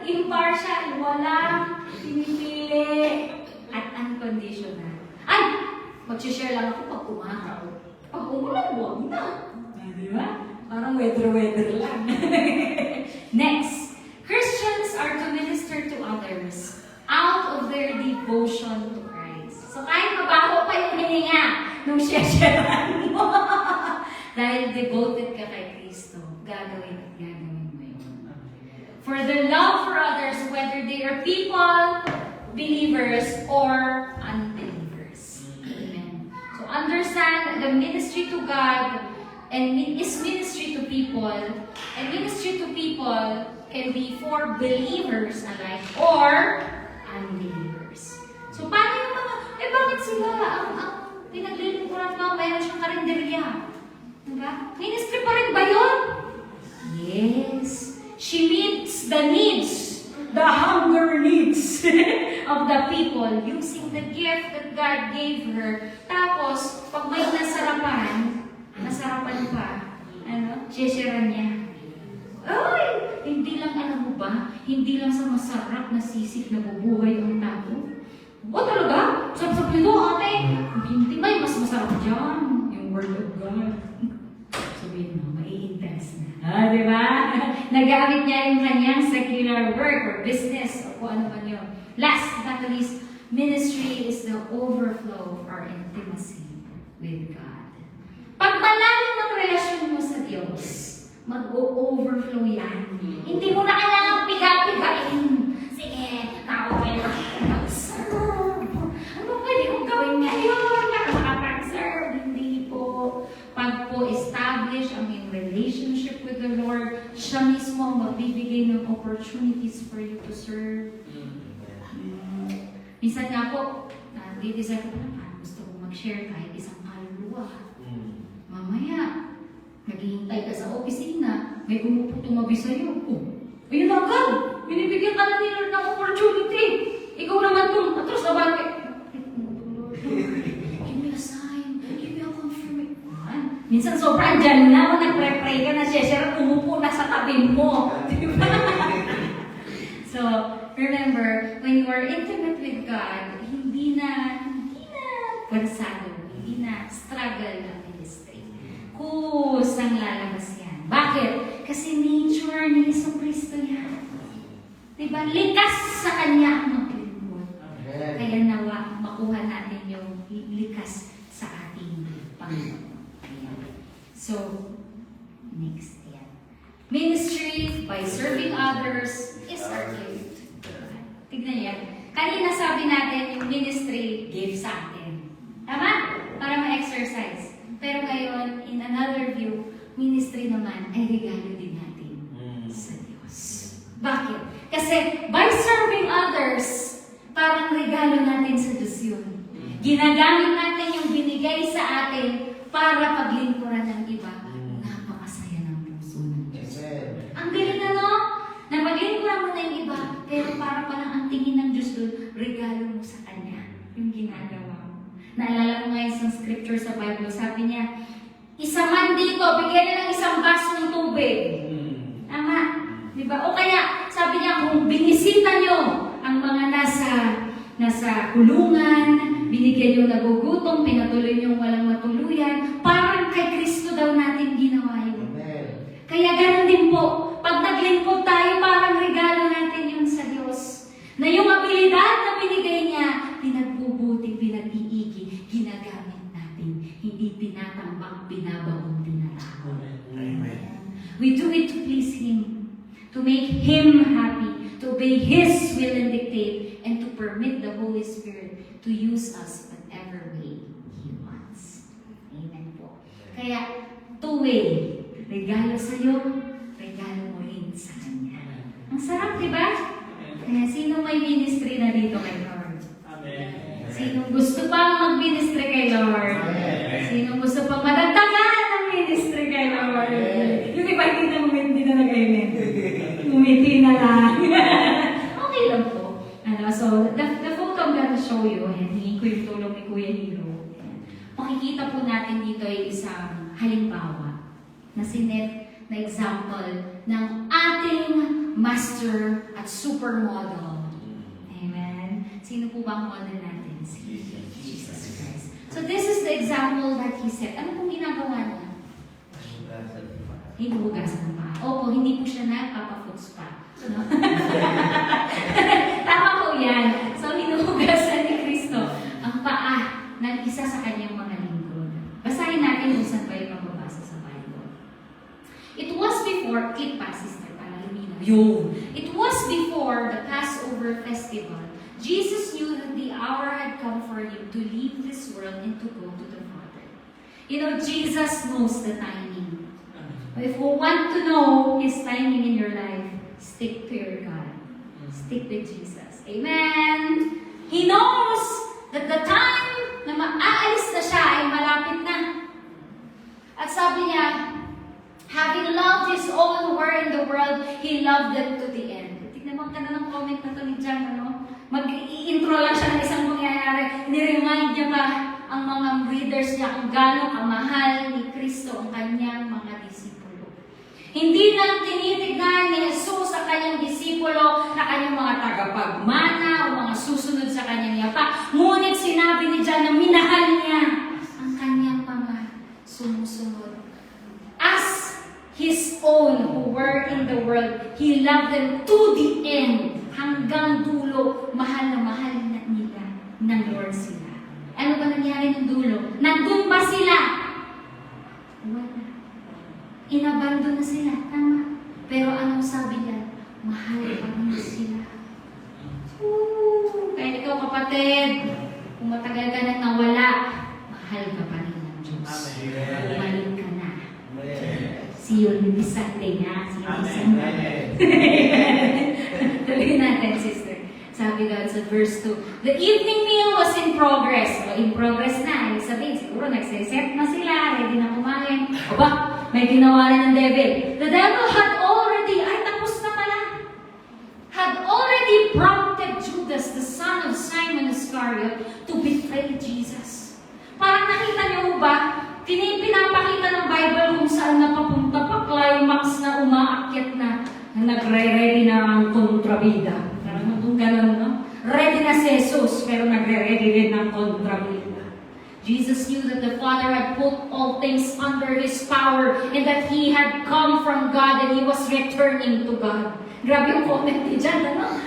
impartial, walang pinipili at unconditional. Ay! Mag-share lang ako pag umakaw. Pag umulan, huwag na. Di ba? Parang weather lang. Next, Christians are to minister to others out of their devotion to Christ. So kahit mabaho pa yung hininga nung share-sharean mo. Dahil devoted ka kay Kristo, gagawin at gagawin mo yun. For the love for others, whether they are people, believers, or unbelievers. Amen. So understand the ministry to God and is ministry to people, and ministry to people can be for believers alike or unbelievers. So, paano yung mga, bakit sila ang pinaglilingkuran mo, mayroon siyang karinderya? Diba? Ministry pa rin ba yun? Yes. She meets the needs, the hunger needs of the people using the gift that God gave her. Tapos, pag may nasarapan pa, share niya. Ay! Hindi lang, alam mo ba, hindi lang sa masarap na sisig na bubuhay ang tao. O talaga? Sarap-sarap nito, ate. Hindi ba, mas masarap dyan. Yung word of God. Sabihin mo, mai-intense na. Di ba? Nagamit niya yung kanyang secular work or business o kung ano man yun. Last but not least, ministry is the overflow of our intimacy with God. Pag malalim ng relasyon mo sa Diyos, mag-o-overflow yan. Hindi mo na kailangang piga-pigain. Sige, tao kayo mag-serve. Ano pwede kong gawin ngayon para makapag-serve? Hindi po. Pag po establish ang in relationship with the Lord, siya mismo ang magbibigay ng opportunities for you to serve. Minsan nga po, di-design ko naman, gusto kong mag-share kahit isang kaluluwa. Mamaya, naghihintay ka sa opisina, may tumabi sa'yo. Ayun agad! Binibigyan ka na nila ng opportunity. Ikaw naman itong atros na bagay. Give me a sign. Give me a confirmation. Minsan sobrang dyan na, nagpre-pray ka na siya, umupo na sa tabi mo. Diba? So, remember, when you are intimate with God, hindi na pansado, hindi na struggle ang ministry. Kusang lalabas yan. Bakit? Kasi nature ni Isang Kristo yan. Diba? Likas sa Kanya ang maglingkod. Kaya nawa, makuha natin yung likas sa ating Panginoon. So, next yan. Ministry by serving others is our gift. Tignan yan. Kanina sabi natin yung ministry gift sa atin. Tama? Para ma-exercise. Pero ngayon, in another view, ministry naman ay regalo din natin sa Diyos. Bakit? Kasi by serving others, parang regalo natin sa Diyos yun. Ginagamit natin yung binigay binigay sa atin para paglingkuran ng iba. Napakasaya ng puso ng Diyos. Amen. Ang galing ano? Na maglingkuran mo na yung iba, pero para palang ang tingin ng Diyos doon, regalo mo sa Kanya. Yung ginagawa mo. Naalala ko nga isang scripture sa Bible, sabi niya, isa man dito, bigyan niya ng isang baso ng tubig. Tama. Diba? O kaya, sabi niya, kung binisita niyo ang mga nasa kulungan, binigyan niyo nagugutom, pinatuloy niyo walang matuluyan, parang kay Kristo daw natin ginawa yun. Amen. Kaya ganun din po, pag naglingkod tayo, parang regalo natin yun sa Diyos. Na yung abilidad na binigay niya, pinagbubuti, pinag-iigi, ginagamit natin. Hindi tinatambak, binabaon, tinatapon. Amen. We do it to please Him, to make Him happy, to obey His will and dictate, and to permit the Holy Spirit to use us whatever way He wants. Amen po. Kaya, two-way. Regalo sa'yo, regalo mo rin sa Kanya. Ang sarap, di ba? Kaya sino may ministry na dito kay Lord? Amen. Sino gusto pang mag-ministry kay Lord? Sino gusto pang madagdagan ng ministry kay Lord? Yung iba hindi na nag-amen. Umiti na lang. Okay lang po. So, the photo I'm gonna show you, ayan, hingin ko yung tulong ni Kuya Hiro. Ayan. Makikita po natin dito ay isang halimbawa na sinet na example ng ating master at supermodel. Amen. Sino po ba ang model natin? Si Jesus Christ. So this is the example that he set. Ano pong ginagawa niya? Hinuhugasan ng paa. Opo, hindi po siya nagpapa-foots pa. No? Tama po yan. So hinuhugasan ni Kristo ang paa ng isa sa kanyang mga lingkod. Basahin natin kung saan ba yung mababasa sa Bible. It was before, click pa sister, para luminaw. Yun. It was before the Passover festival. Jesus knew that the hour had come for him to leave this world and to go to the Father. You know, Jesus knows the timing. If you want to know His timing in your life, stick to your God. Stick with Jesus. Amen! He knows that the time na maaalis na siya ay malapit na. At sabi niya, having loved His own who were in the world, He loved them to the end. Tignan mo ka na ng comment na to ni John, ano? Mag-i-intro lang siya ng isang mangyayari. Niremind niya pa ang mga readers niya kung gaano kamahal ni Kristo ang kanyang mga disipulo. Hindi lang tinitignan ni Jesus sa kanyang disipulo na kanyang mga tagapagmana o mga susunod sa kanyang yapa. Ngunit sinabi ni John na minahal niya ang kanyang mga sumusunod. As His own who were in the world, He loved them to the end. Hanggang dulo, mahal na nila ng Lord sila. Ano ba nangyari ng dulo? Nandun ba sila? Wala. Inabandon na sila. Tama. Pero anong sabi niya? Mahal pa rin sila. Kaya ikaw kapatid, kung matagal ka nang nawala, mahal ka pa rin ng Diyos. Bumalik ka na. See you on Sunday na. See you on Sunday. Tuloy natin, sister. Sabi God sa verse 2, the evening meal was in progress. O, in progress na. Ibig sabihin, siguro nagsiset na sila, ready na kumain. O ba, may ginawa rin ng devil. The devil had already, tapos na pala, had already prompted Judas, the son of Simon Iscariot, to betray Jesus. Parang nakita niyo ba, pinapakita ng Bible kung saan napapunta pa, climax na umaakyat na nagre-ready na ang kontrabida. Parang kung gano'n, no? Ready na si Jesus, pero nagre-ready rin ng kontrabida. Jesus knew that the Father had put all things under His power and that He had come from God and He was returning to God. Grabe yung comment ni John, ano?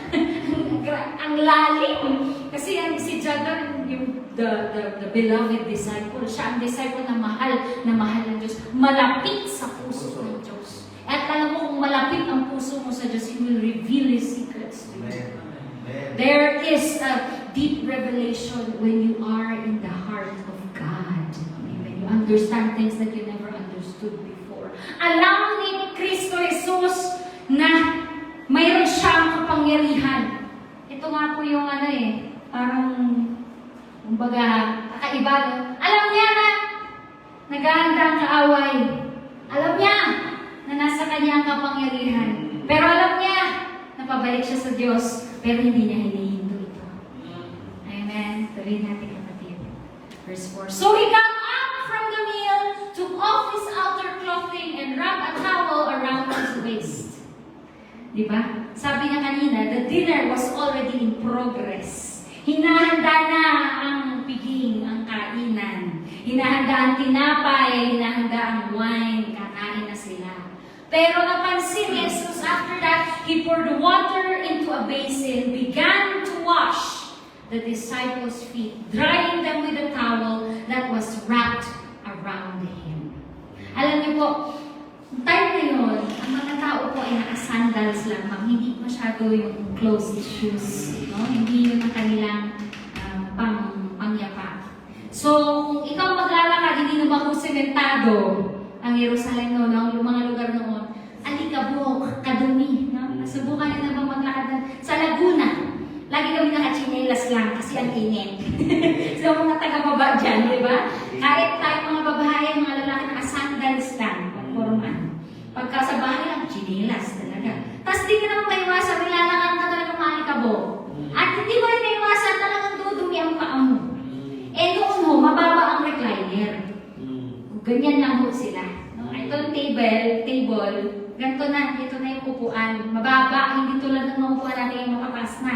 Ang lalim. Kasi si John, yung the beloved disciple, siya ang disciple na mahal ng Diyos. Malapit sa puso ng Diyos. At alam mo, kung malapit ang puso mo sa Diyos, He will reveal His secrets to you. There is a deep revelation when you are in the heart of God. When you understand things that you never understood before. Alam ni Kristo Jesus na mayroon siyang kapangyarihan. Ito nga po yung parang, kumbaga, kakaiba. Alam niya na naghahanda ang kaaway. Alam niya na nasa kanya ang kapangyarihan. Pero alam niya na pabalik siya sa Diyos, pero hindi niya hinihinto ito. Amen. Tuloy natin kapatid. Verse 4. So he got up from the meal, took off his outer clothing, and wrapped a towel around his waist. Diba? Sabi nga kanina, the dinner was already in progress. Hinahanda na ang piging, ang kainan. Hinahanda ang tinapay, hinahanda ang wine, kakain na sila. Pero napansin ni Jesus, after that, he poured water into a basin, began to wash the disciples' feet, drying them with a towel that was wrapped around him. Alam niyo po, time na yun, ang mga tao po ay naka-sandals lamang, hindi masyado yung closed shoes, no? Hindi yun ang kanilang pangyapa. So, kung ikaw maglalakad, hindi naman po sementado ang Jerusalem noon, ang mga lugar noon, alikabok, kadumi, no? Nasubukan na ba maglakad sa Laguna? Lagi kami nakachinelas lang kasi ang init. So, mga taga-baba dyan, di ba? Kahit tayo mga babae, mga lalaki, naka-sandals lang, pagporman. Pagka sa bahay lang, chinelas talaga. Tapos di ka naman maiwasan, nilalakad ka talaga maalikabok. At hindi mo rin maiwasan, talagang dudumi ang paa mo. Eh noon ho, mababa ang recliner. Ganyan lang ho sila. No? Ito yung table, ganito na, ito na yung upuan. Mababa, hindi tulad ng mga upuan natin yung matapas na.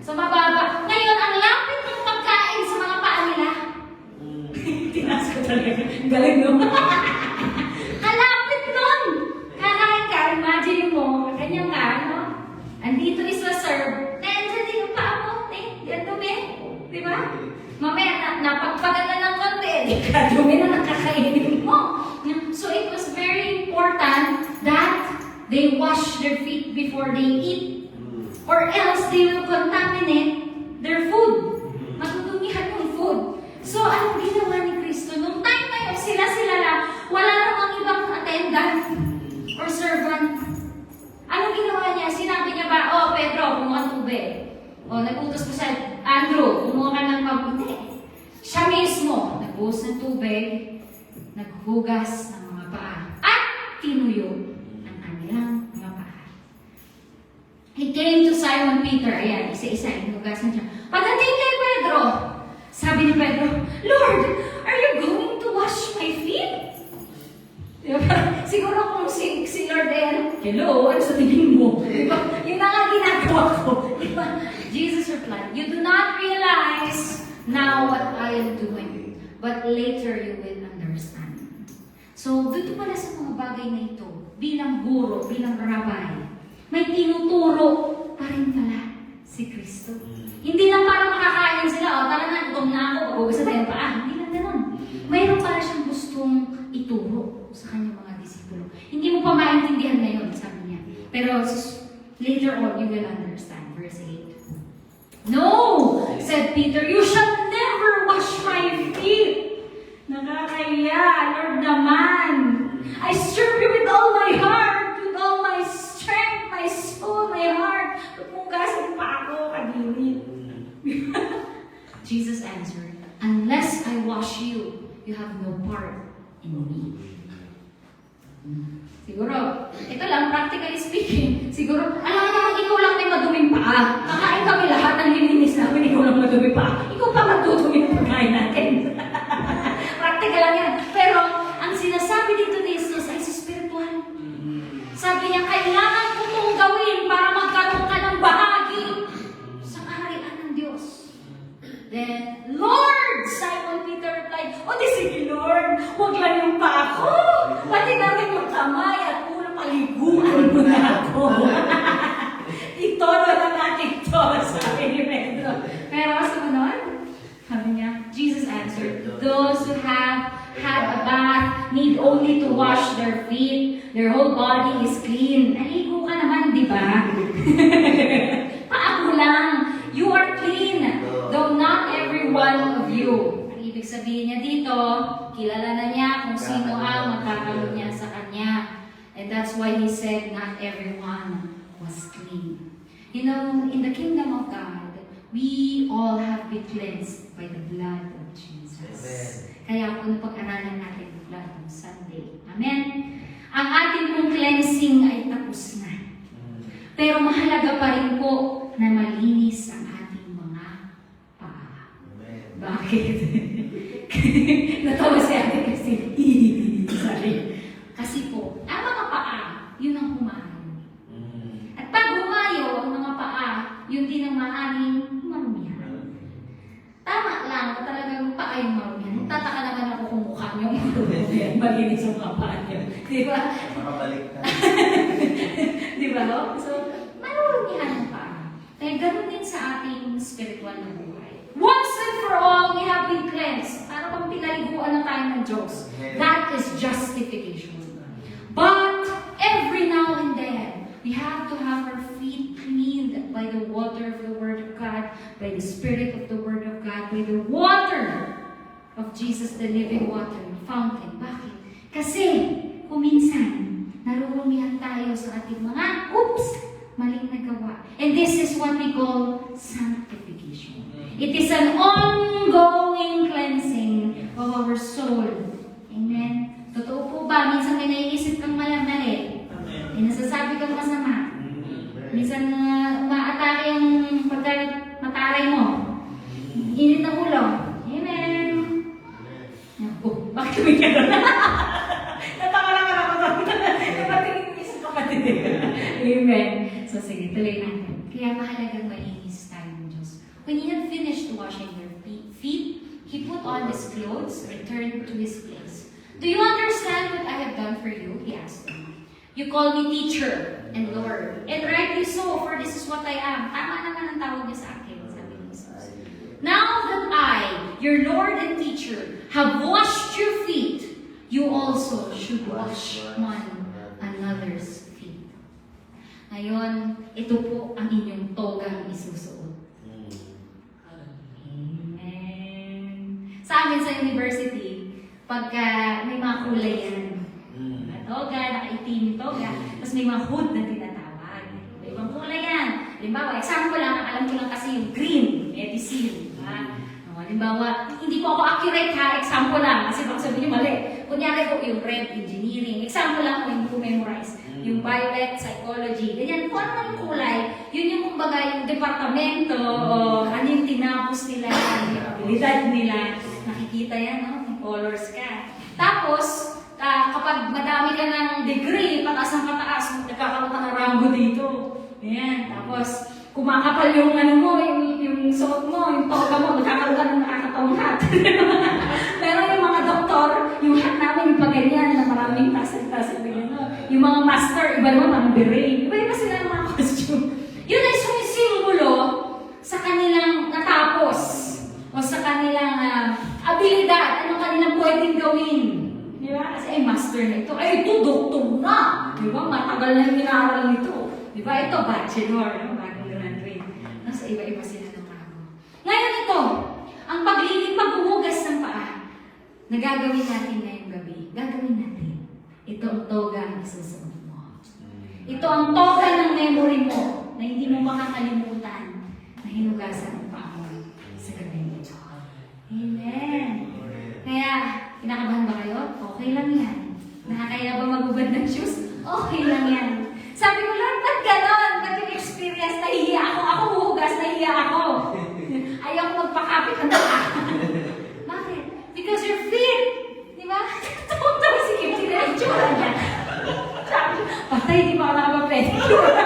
So mababa. Ngayon, ang lapit ng pagkain sa mga paa nila. Tinas ko talaga. Galing no? Kalapit nun! Kakain ka, imagine mo, ganyan ka, no? Andito is na-serve. Nandiyan din yung paa mo. Yan dumi. Di ba? Mamaya, napagpaganda ng konti. Dumi na nakakainin mo. So it was very important that they wash their feet before they eat. Or else they will contaminate their food. Matutumihan yung food. So, anong ginawa ni Kristo? Nung time na yun, sila lang. Wala namang ibang attendant or servant. Anong ginawa niya? Sinabi niya ba, oh, Pedro, kumuha ng tubig. O, nag-utos ko sa Andrew, kumuha ka ng mabuti. Siya mismo, nag-utos ng tubig, naghugas ng mga paa, at tinuyo ang kanilang mga paa. He came to Simon Peter. Ayan, isa-isa, inugasan siya. Pagdating kay Pedro, sabi ni Pedro, Lord, are you going to wash my feet? Diba? Siguro kung si Lord ay, hello, ano sa tingin mo? Diba? Yung nga ginagawa ko. Diba? Jesus replied, you do not realize now what I am doing, but later you will understand. So, dito pala sa mga bagay na ito, bilang guro, bilang rabbi, may tinuturo pa rin pala si Kristo. Hindi lang para makakain sila, o tara na, gutom na ako, pag-ugas na tayo paa. Hindi lang ganun. Mayroon pala siyang gustong ituro sa kanyang mga disipulo. Hindi mo pa maintindihan ngayon, sabi niya. Pero later on, you will understand. Verse 8. No, said Peter, you shall never wash my feet. Nakakaya, Lord naman. I serve you with all my heart, with all my strength, my soul, my heart. Pagmugasan pa ako, kadinit. Jesus answered, unless I wash you, you have no part in me. Siguro, ito lang, practically speaking, siguro, alam mo naman, ikaw lang may maduming paa. Kakain kami lahat ng lininis namin, ikaw lang maduming paa. Ikaw pa matutumi ng pagkain natin. Practical lang yan. Pero, ang sinasabi dito ni Jesus ay spiritual. Sabi niya, kailangan ko itong gawin para magkaroon ka ng bahagi sa kaharian ng Diyos. Then, Lord, Simon Peter replied, o di sige Lord, huwag lang yung pa ako. Pati na rin yung kamay at ulo, paliguan mo na ako. Ito na natin ito, sabi ni Pedro. Pero sumunod, sabi niya, Jesus answered, those who have had a bath need only to wash their feet. Their whole body is clean. Naligo ka naman, di ba? Paa mo lang. You are clean, though not every one of you. Ang ibig sabihin niya dito, kilala na niya kung sino ang magkakaroon niya sa kanya. And that's why he said not everyone was clean. You know, in the kingdom of God, we all have been cleansed by the blood of Jesus. Amen. Kaya Sunday. Amen? Ang ating pong cleansing ay tapos na. Pero mahalaga pa rin po na malinis ang ating mga paa. Bakit? Natawa si Ate kasi. Sorry. Kasi po, ang mga paa, yun ang humahayo. At pag humayo ang mga paa, yun din ang maaaring marumihan. Tama lang na talagang paa yung marumihan. Tataka naman ako kung mukha niyo marumihan. Malinis ang mga paa niyo. Di ba? Makabalik na. Di ba? No? So, marumihan ang paa. Kaya ganun din sa ating spiritual na buhay. Once and for all, we have been cleansed. Para pang pinaliguan na tayo ng Diyos. That is justification. But every now and then, we have to have our feet cleaned by the water of the Word of God, by the Spirit of the Word of God, by the water of Jesus, the living water, the fountain. Bakit? Kasi, kuminsan, narurumihan tayo sa ating mga, maling nagawa. And this is what we call sanctification. It is an ongoing cleansing of our soul. Amen? Totoo po ba? Minsan may naiisip kang mali. May nasasabi kang masama. Minsan umaatake yung pagka-mataray mo. Init ang ulo. Amen. Oh, bakit may gano'n? Natawa naman ako doon. Napatingin yung isang kapatid. Amen. So sige, tuloy natin. Kaya mahalagang malinis tayo ng Diyos. When he had finished washing their feet, he put on his clothes, returned to his place. Do you understand what I have done for you? He asked them. You call me teacher and Lord. And rightly so, for this is what I am. Tama naman ang tawag niya sa akin, sabi ni Jesus. Now that I, your Lord and teacher, have washed your feet, you also should wash one another's feet. Ngayon, ito po ang inyong togang isusuot. Amen. Sa amin sa university, pagka may mga kulay yan, toga, nakaitim yung toga, tapos may mga hood na tinatawag. May ibang kulay yan. Halimbawa, example lang, alam ko lang kasi yung green, medicine. Halimbawa, hindi po ako accurate ha, example lang, kasi baka sabihin niyo mali. Kunyari po yung red, engineering. Example lang kung hindi ko memorize. Yung violet, psychology. Ganyan, kung ano man yung kulay, yun yung kumbaga yung departamento, o ano yung tinapos nila, yung abilidad nila. Nakikita yan, no? Yung colors ka. Tapos, kapag madami ka ng degree, pataas ng pataas, nagkakaroon ka ng rango dito. Ayan. Tapos, kumakapal yung ano mo, yung suot mo, yung toga mo, nagkakaroon ka ng nakakatawang hat. Pero yung mga doktor, yung hat namin, yung paganyan, na maraming tasag-tasag na gano'n. Yung mga master, iba naman, mga beret. Iba sila ng mga costume. Yun ay sumisimbolo sa kanilang natapos o sa kanilang abilidad, anong kanilang pwedeng gawin. Di ba? Kasi master na ito. Ito, doktor na. Di ba? Matagal na yung inaral nito. Di ba? Ito, bachelor. Bagong graduate. Nasa iba-iba sila ng rango. Ngayon ito, ang paghuhugas ng paa, na gagawin natin ngayong gabi. Gagawin natin. Ito ang toga ang isusuot mo. Ito ang toga ng memory mo na hindi mo makakalimutan na hinugasan ang paa mo sa gabi nito. Amen. Kaya, kinakabahan ba kayo? Okay lang yan. Nakakaya ba magubad ng shoes? Okay lang yan. Sabi ko lang, ba't ganon? Ba't yung experience? Nahihiya ako. Ako huhugas, nahihiya ako. Ayaw ko magpakapit ng paa. Bakit? Because your feet, di ba? Tumutong si Kim, sila yung tsura niya. Sabi ko, patay, di ba ako nakapapedicure?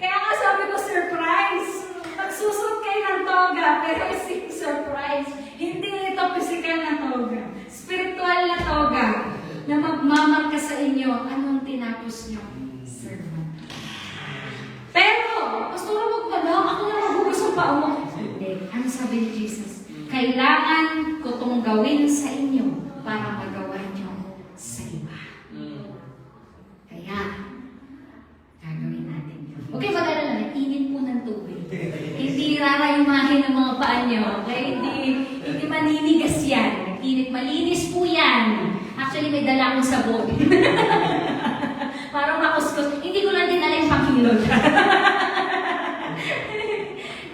Kaya nga sabi ko, surprise. Magsusot kayo ng toga, pero isip surprise. Hindi ito physical na toga. Spiritual na toga na magmamarka sa inyo anong tinapos nyo. Servant. Pero, Pastor, wag ba lang? Ako na magugas ang paa mo. Hindi. Ano sabi ni Jesus? Kailangan ko itong gawin sa inyo para magawa nyo sa iba. Kaya, gagawin natin yun. Okay, mag-alala, init po ng tubig. Hindi rarayumahin ng mga paa nyo. Okay? Hindi maninigas yan. Init, malinis po yan. Actually, may dala akong sabon. Parang makuskus. Hindi ko lang dinala yung pakilog.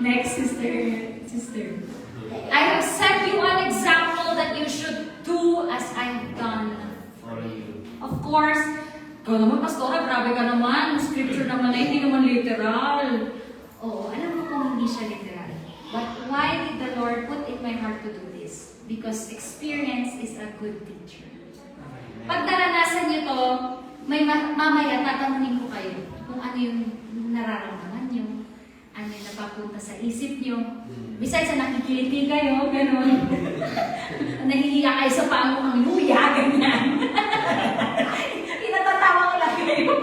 Next, sister. I have set you an example that you should do as I've done for you. Of course, ikaw naman, Pastora, grabe ka naman. Scripture naman na hindi naman literal. Oo, alam mo kung hindi siya literal. But why did the Lord put in my heart to do this? Because experience is a good teacher. Pag naranasan niyo to, mamaya tatanungin ko kayo kung ano yung nararamdaman niyo, ano yung napapunta sa isip niyo. Besides sa nakikiliti kayo, gano'n. Nahihiya kayo sa paanong luya, ganyan. Pinatatawa ko lang kayo.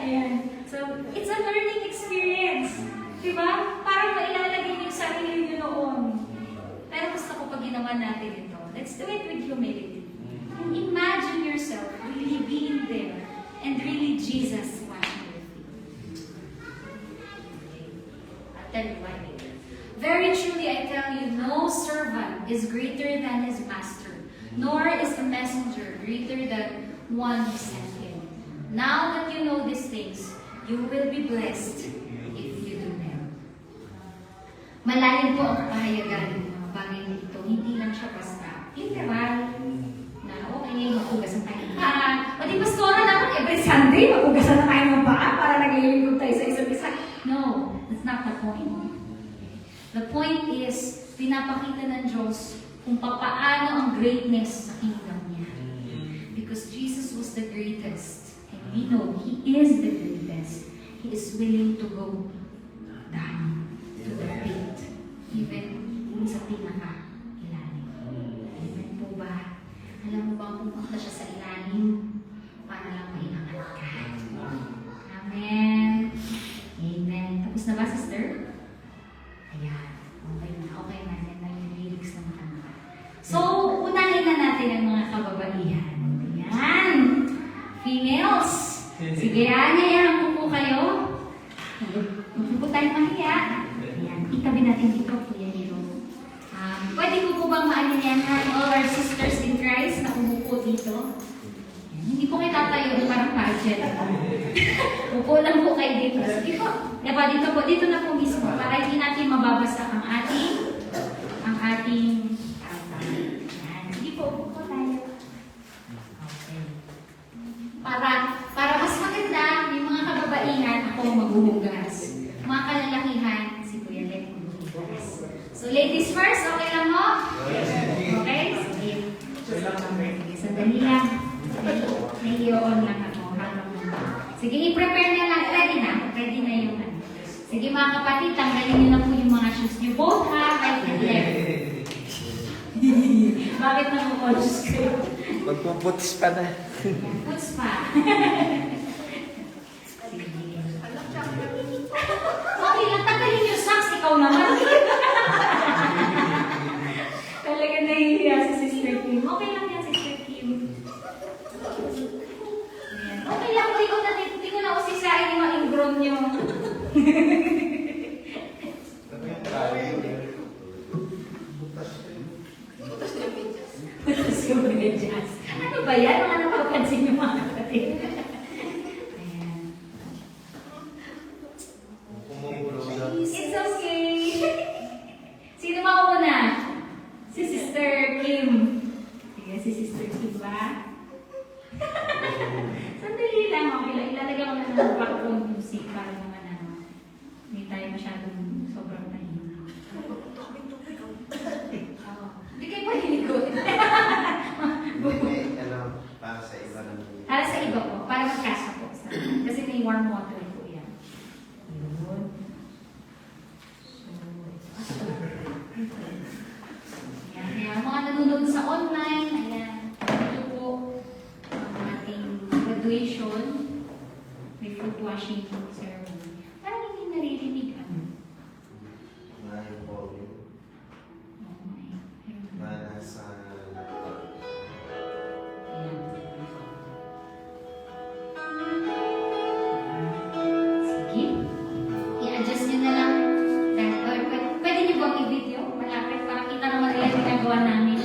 Ayan. So, it's a learning experience. Diba? Parang mailalagay niyo yung sarili niyo noon. Pero gusto ko pag ginawa natin ito, let's do it with humility. And imagine yourself really being there and really Jesus washing your feet. I'll tell you why later. Very truly, I tell you, no servant is greater than his master, nor is a messenger greater than one who sent him. Now that you know these things, you will be blessed if you do them. Malalim po ang kahayagan ng mga bagay na ito. Hindi lang siya basta literal na okay, magugasan tayo ng paa. O di Pastora naman, every Sunday, magugasan na tayo ng paa para naglilingkod tayo sa isa't isa. No, that's not the point. The point is, pinapakita ng Diyos kung papaano ang greatness sa kingdom niya. Because Jesus was the greatest. And we know He is the greatest. He is willing to go down to the pit. Even sa pinaka-ilalim. Amen po ba? Alam mo ba kung pumunta siya sa ilalim para lang mainangat ka? Amen. Amen. Tapos na ba, sister? Ayan. Okay na. Okay na. Yan lang yung lyrics na makanta. So, unahin na natin ang mga kababaihan. Ayan. Females. Sige, ayayahan ko po kayo. Huwag po tayo mahiya. Ayan. Itabi natin dito, Kuya Nero. Pwede ko po bang maalinyahan all our sisters in Christ na umupo dito? Ayan. Hindi po kayo tatayo, parang pageant. Upo lang po kayo dito. Sige po. Diba, dito na po mismo. Para hindi natin mababasa ang ating altar. Ayan. Sige po, upo po tayo. Okay. Para mas maganda, yung mga kababaihan, ako maghuhugas. Mga kalalakihan, si Kuya Len maghuhugas. So ladies first, okay lang mo? Okay? Sige. Sige, sandali lang. Nai-on lang ako. Sige, i-prepare na lang. Ready na yung ano. Sige mga kapatid, tanggalin niyo na po yung mga shoes niyo. Both ha, right and left. Bakit naku-conscious kayo? Magpuputs pa na. Puts pa. Sige. Okay lang, tanggalin yung socks. Ikaw naman. Talaga nahihiya si Sister Kim. Okay lang yan, Sister Kim. Ayan. Okay lang, hindi ko na usisain yung mga ingrown nyo. Butas yung medyas. Ano ba yan? Mga napapansin yung mga kapatid. Ayan. It's okay. Sino mauna? Si Sister Kim. Sige, si Sister Kim ba? Sandali lang, okay lang. Ilalagay ko lang ng background music para naman ano. Hindi tayo masyadong sobrang tahimik. Hindi kayo pa hinikot. Para sa iba naman. Para sa iba po, para magkasya po. Kasi may warm water po yan. Yun. Ayan, mga nanonood sa online, ayan. Ito po ang ating graduation. May fruit washing ceremony. Parang hindi naririnig ano. Mahal po yun. Mahal sa... Sige. I-adjust nyo na lang. Pwede nyo bang i-video? Malapit para kita naman nila yung ginagawa namin.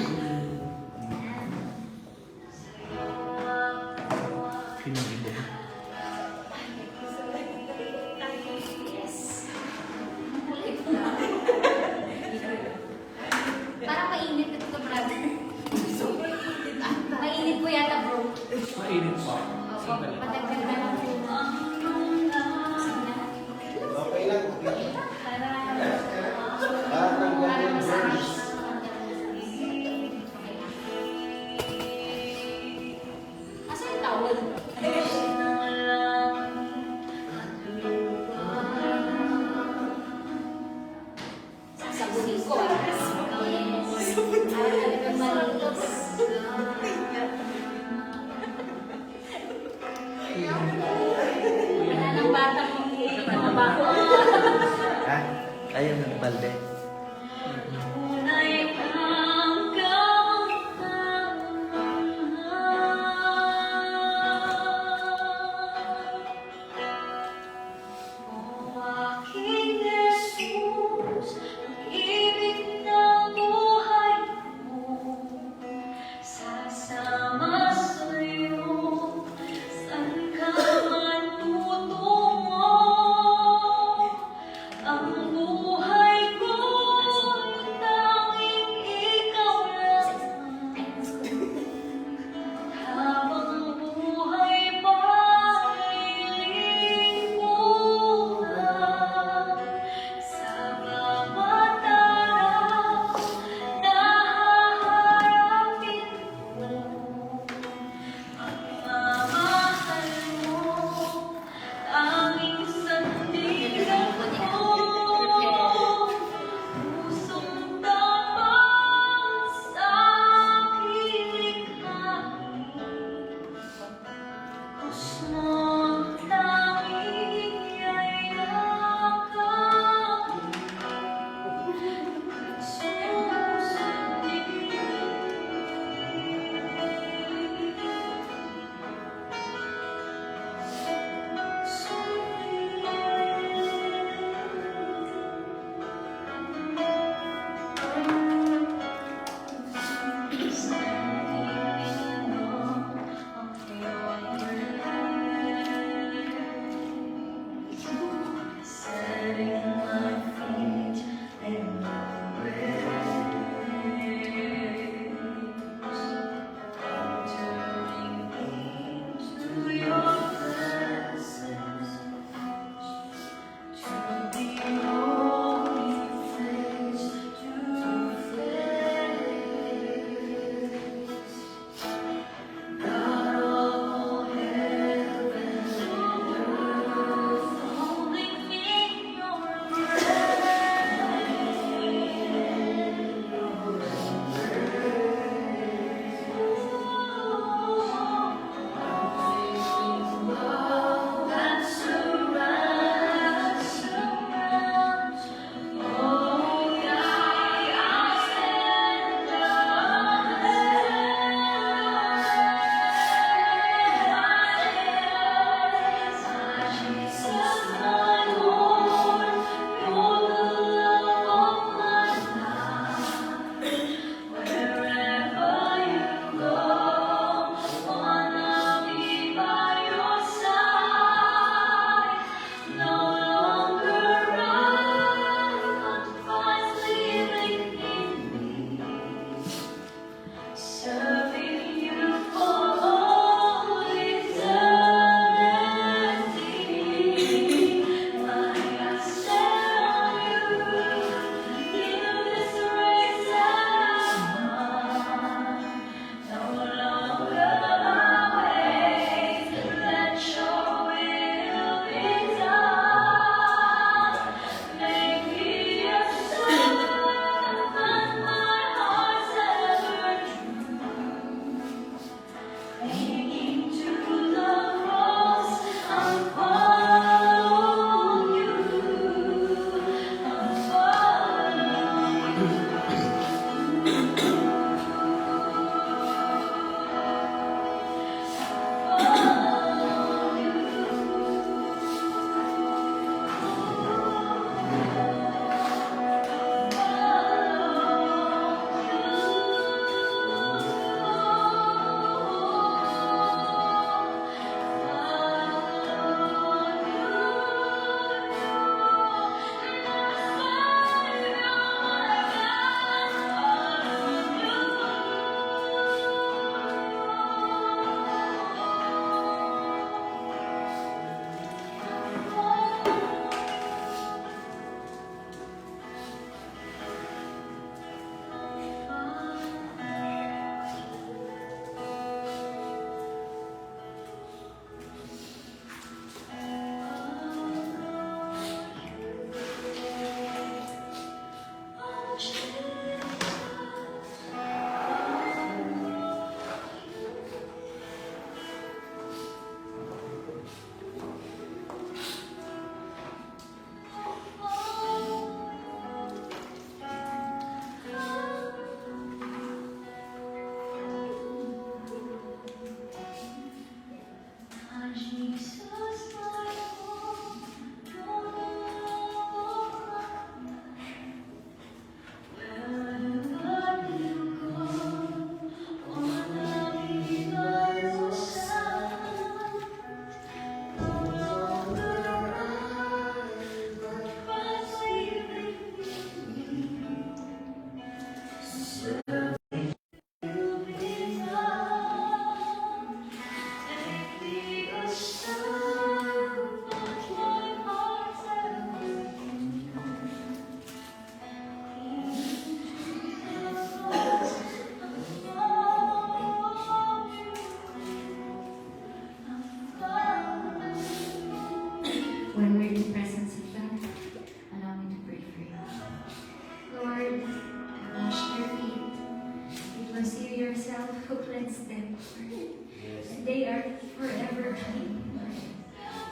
Yes.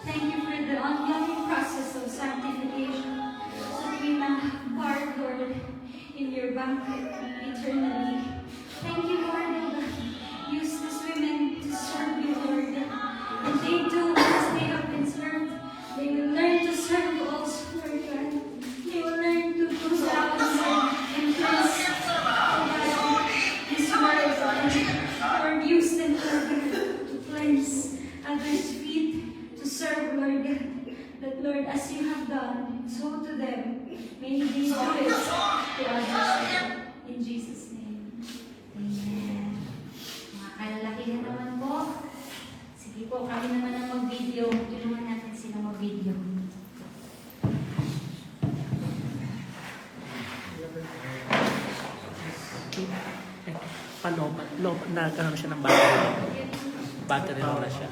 Thank you for the ongoing process of sanctification so that we may have part, Lord, in your banquet eternally. Thank you, Lord, that use these women to serve you, Lord. And they do, as they have been served, they will learn to serve also, Lord God. They will learn to go out and cleanse, this world, Lord. Use them, Lord God, to cleanse others' feet, to serve, Lord God. That, Lord, as you have done, so to them, may they do it to others. In Jesus' name. Amen. Mga kalalakihan naman po. Sige po, kami naman ang mag-video. Tulungan natin sila mag-video. Nagkaroon na siya ng battery. Battery na siya.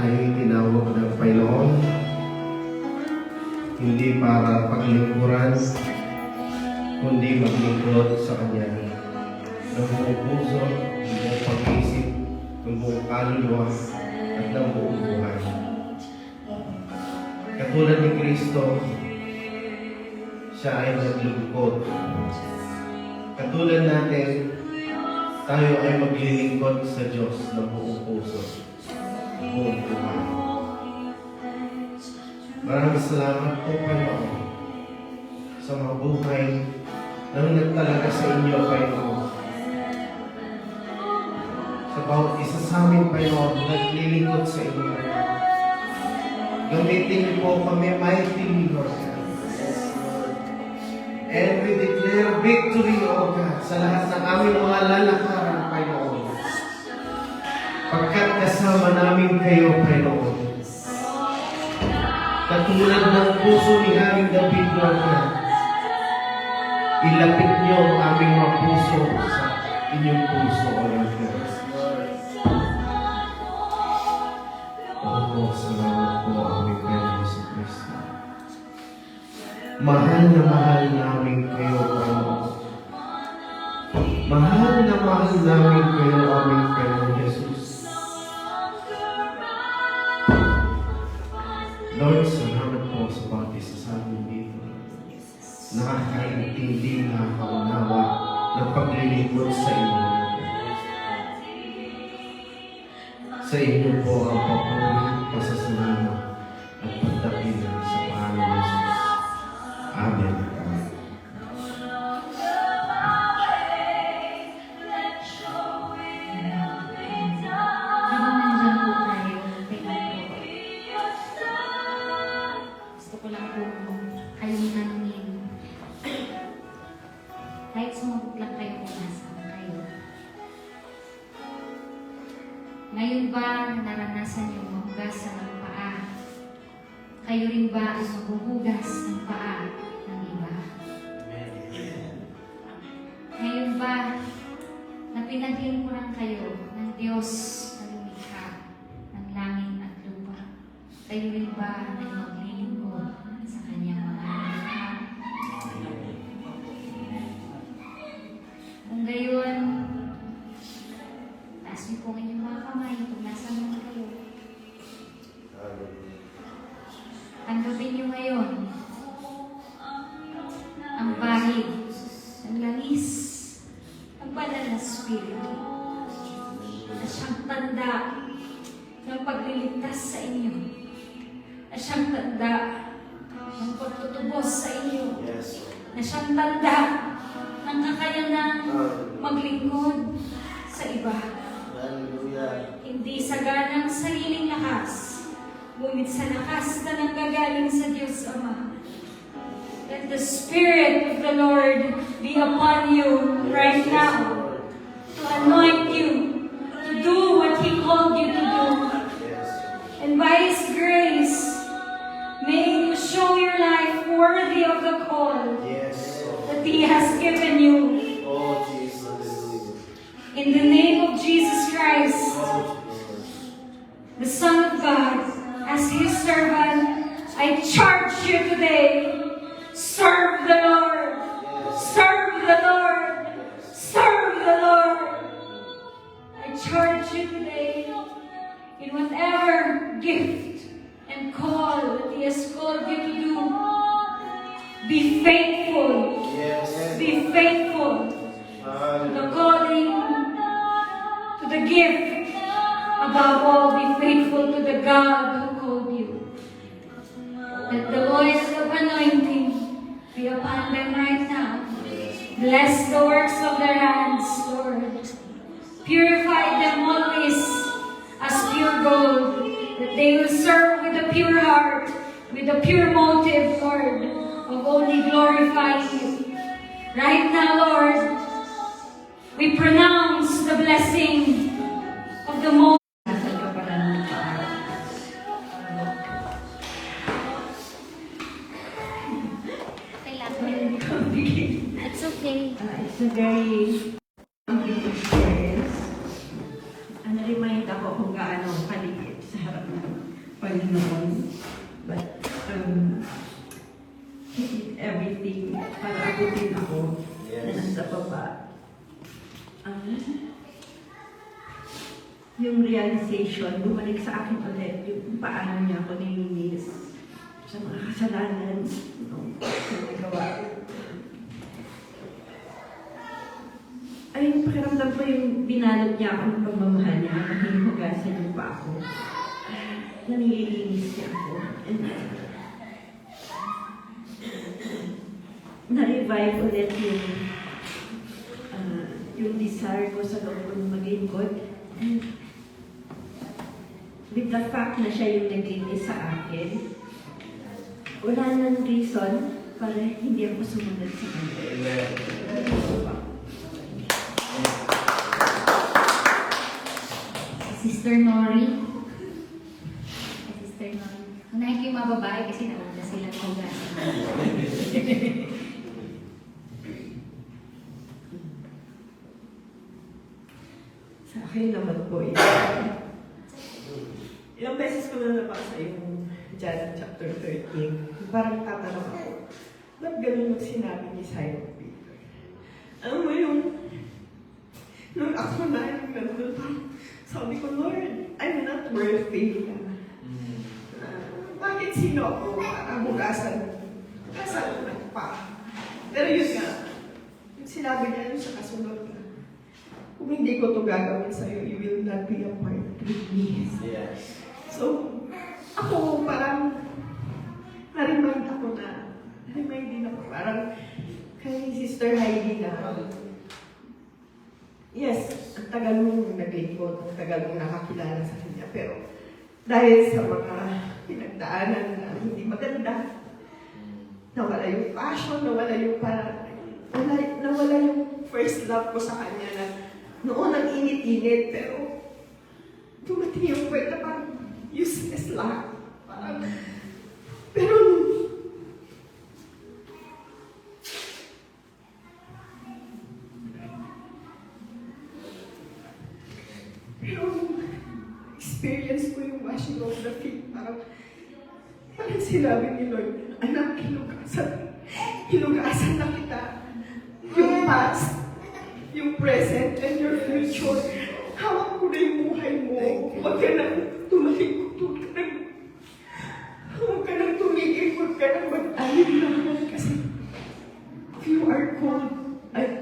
tayo tinawag ng Panginoon, hindi para paglingkuran, kundi maglingkod sa Kanya ng buong puso, ng buong pag-isip, ng buong kaluluwa, at ng buong buhay. Katulad ni Kristo, siya ay naglingkod. Katulad natin, tayo ay maglilingkod sa Diyos ng buong puso, buong buhay. Maraming salamat po, Panginoon, sa mga buhay na nagtalaga sa inyo, Panginoon. Sa bawat isa sa amin, Panginoon, naglilingkod sa inyo. Gamitin niyo po kami mightily, Lord God. And we declare victory, O God, sa lahat ng aming mga lalakaran, Panginoon. Pagkat kasama namin kayo, Panginoon. Katulad ng puso ni Haring David, Lord God, ilapit niyo ang aming mga puso sa inyong puso, O Lord God. Salamat po, aming Panginoon sa Kristo. Mahal namin kayo, Panginoon. Mahal namin kayo, aming Panginoon Jesus. Lord, salamat po sa bawat isa sa amin dito. Nakakaintindi, nakakaunawa ng paglilingkod sa inyo. Sa inyo po ang papuri, pasasalamat at pagdakilan sa pangalan ng Jesus. Amen. Habang nandyan po tayo, gusto ko lang po kayong tanungin. Kahit sumagot lang kayo kung nasaan kayo. Ngayon ba naranasan yung mahugasan ng paa? Kayo rin ba ay maghuhugas ng paa ng iba? Ngayon ba na pinaglingkuran kayo ng Diyos na lumikha ng langit at lupa? Kayo rin ba ay maglilingkod sa Kanyang mga lumikha? Kung gayon, taas niyo po ang inyong mga kamay kung nasaan man kayo. Tanggapin niyo ngayon ang bahid ng langis ng banal na Espiritu na siyang tanda ng pagliligtas sa inyo, na siyang tanda ng pagtutubos sa inyo, na siyang tanda ng kakayanang maglingkod sa iba. Hindi sa ganang sariling lakas, ngunit sa lakas na nanggagaling sa Diyos Ama. Let the Spirit of the Lord be upon you right now to anoint you to do what He called you to do. And by His grace, may you show your life worthy of the call that He has given you. In the name of Jesus Christ, the Son of God, as His servant, I charge you today, serve the Lord, serve the Lord, serve the Lord. I charge you today, in whatever gift and call that He has called you to do, be faithful, be faithful to the calling, to the gift. Above all, be faithful to the God who called you. Let the oil of anointing be upon them right now. Bless the works of their hands, Lord. Purify them always as pure gold, that they will serve with a pure heart, with a pure motive, Lord, of only glorifying you. Right now, Lord, we pronounce the blessing of the most. It's okay. It's a very experience. Remind ako kung gaano kaligit sa harap ng Panginoon. But, he did everything para abutin ako na nasa baba. Yung realization, bumalik sa akin ulit yung paano niya ako nilinis sa mga kasalanan na nagawa ko. Ay, yung pakiramdam ko yung binalot niya ako ng pagmamahal niya, nahihugasan niyo pa ako. Nanilinis niya ako. And na-revive ulit yung desire ko sa loob ko na maging good. And with the fact na siya yung naglinis sa akin, wala nang reason para hindi ako sumunod sa kanya. Sister Nori. Sister Nori. Unahin ko yung mga babae kasi nauna sila hugasan. Sa akin naman po ilang beses ko na nabasa yung John chapter 13. Parang tatanong ako, ba't ganun yung sinabi ni Simon Peter? Alam mo yung, nung ako na yung nandun, parang sabi ko, Lord, I'm not worthy. Bakit sino ako para bugasan? Bugasan ko pa. Pero yun nga, yung sinabi niya yun sa kasunod na, kung hindi ko ito gagawin sa'yo, you will not be a part with me. Yes. So, ako parang na-remind din ako, parang kay Sister Heidi na, yes, ang tagal mong naglingkod, ang tagal mong nakakilala sa kanya, pero dahil sa mga pinagdaanan na hindi maganda, nawala yung passion, nawala yung parang, nawala yung first love ko sa kanya na noon ang init-init, pero dumating yung point na parang useless lang. Parang, pero experience ko yung washing of the feet. Parang sinabi ni Lord, anak, hinugasan na kita. Yung past, yung present, and your future. Hawak ko na yung buhay mo. Huwag ka nang tumahigod. Huwag ka nang tumigil. Huwag ka nang mag-alib naman. Kasi few are called,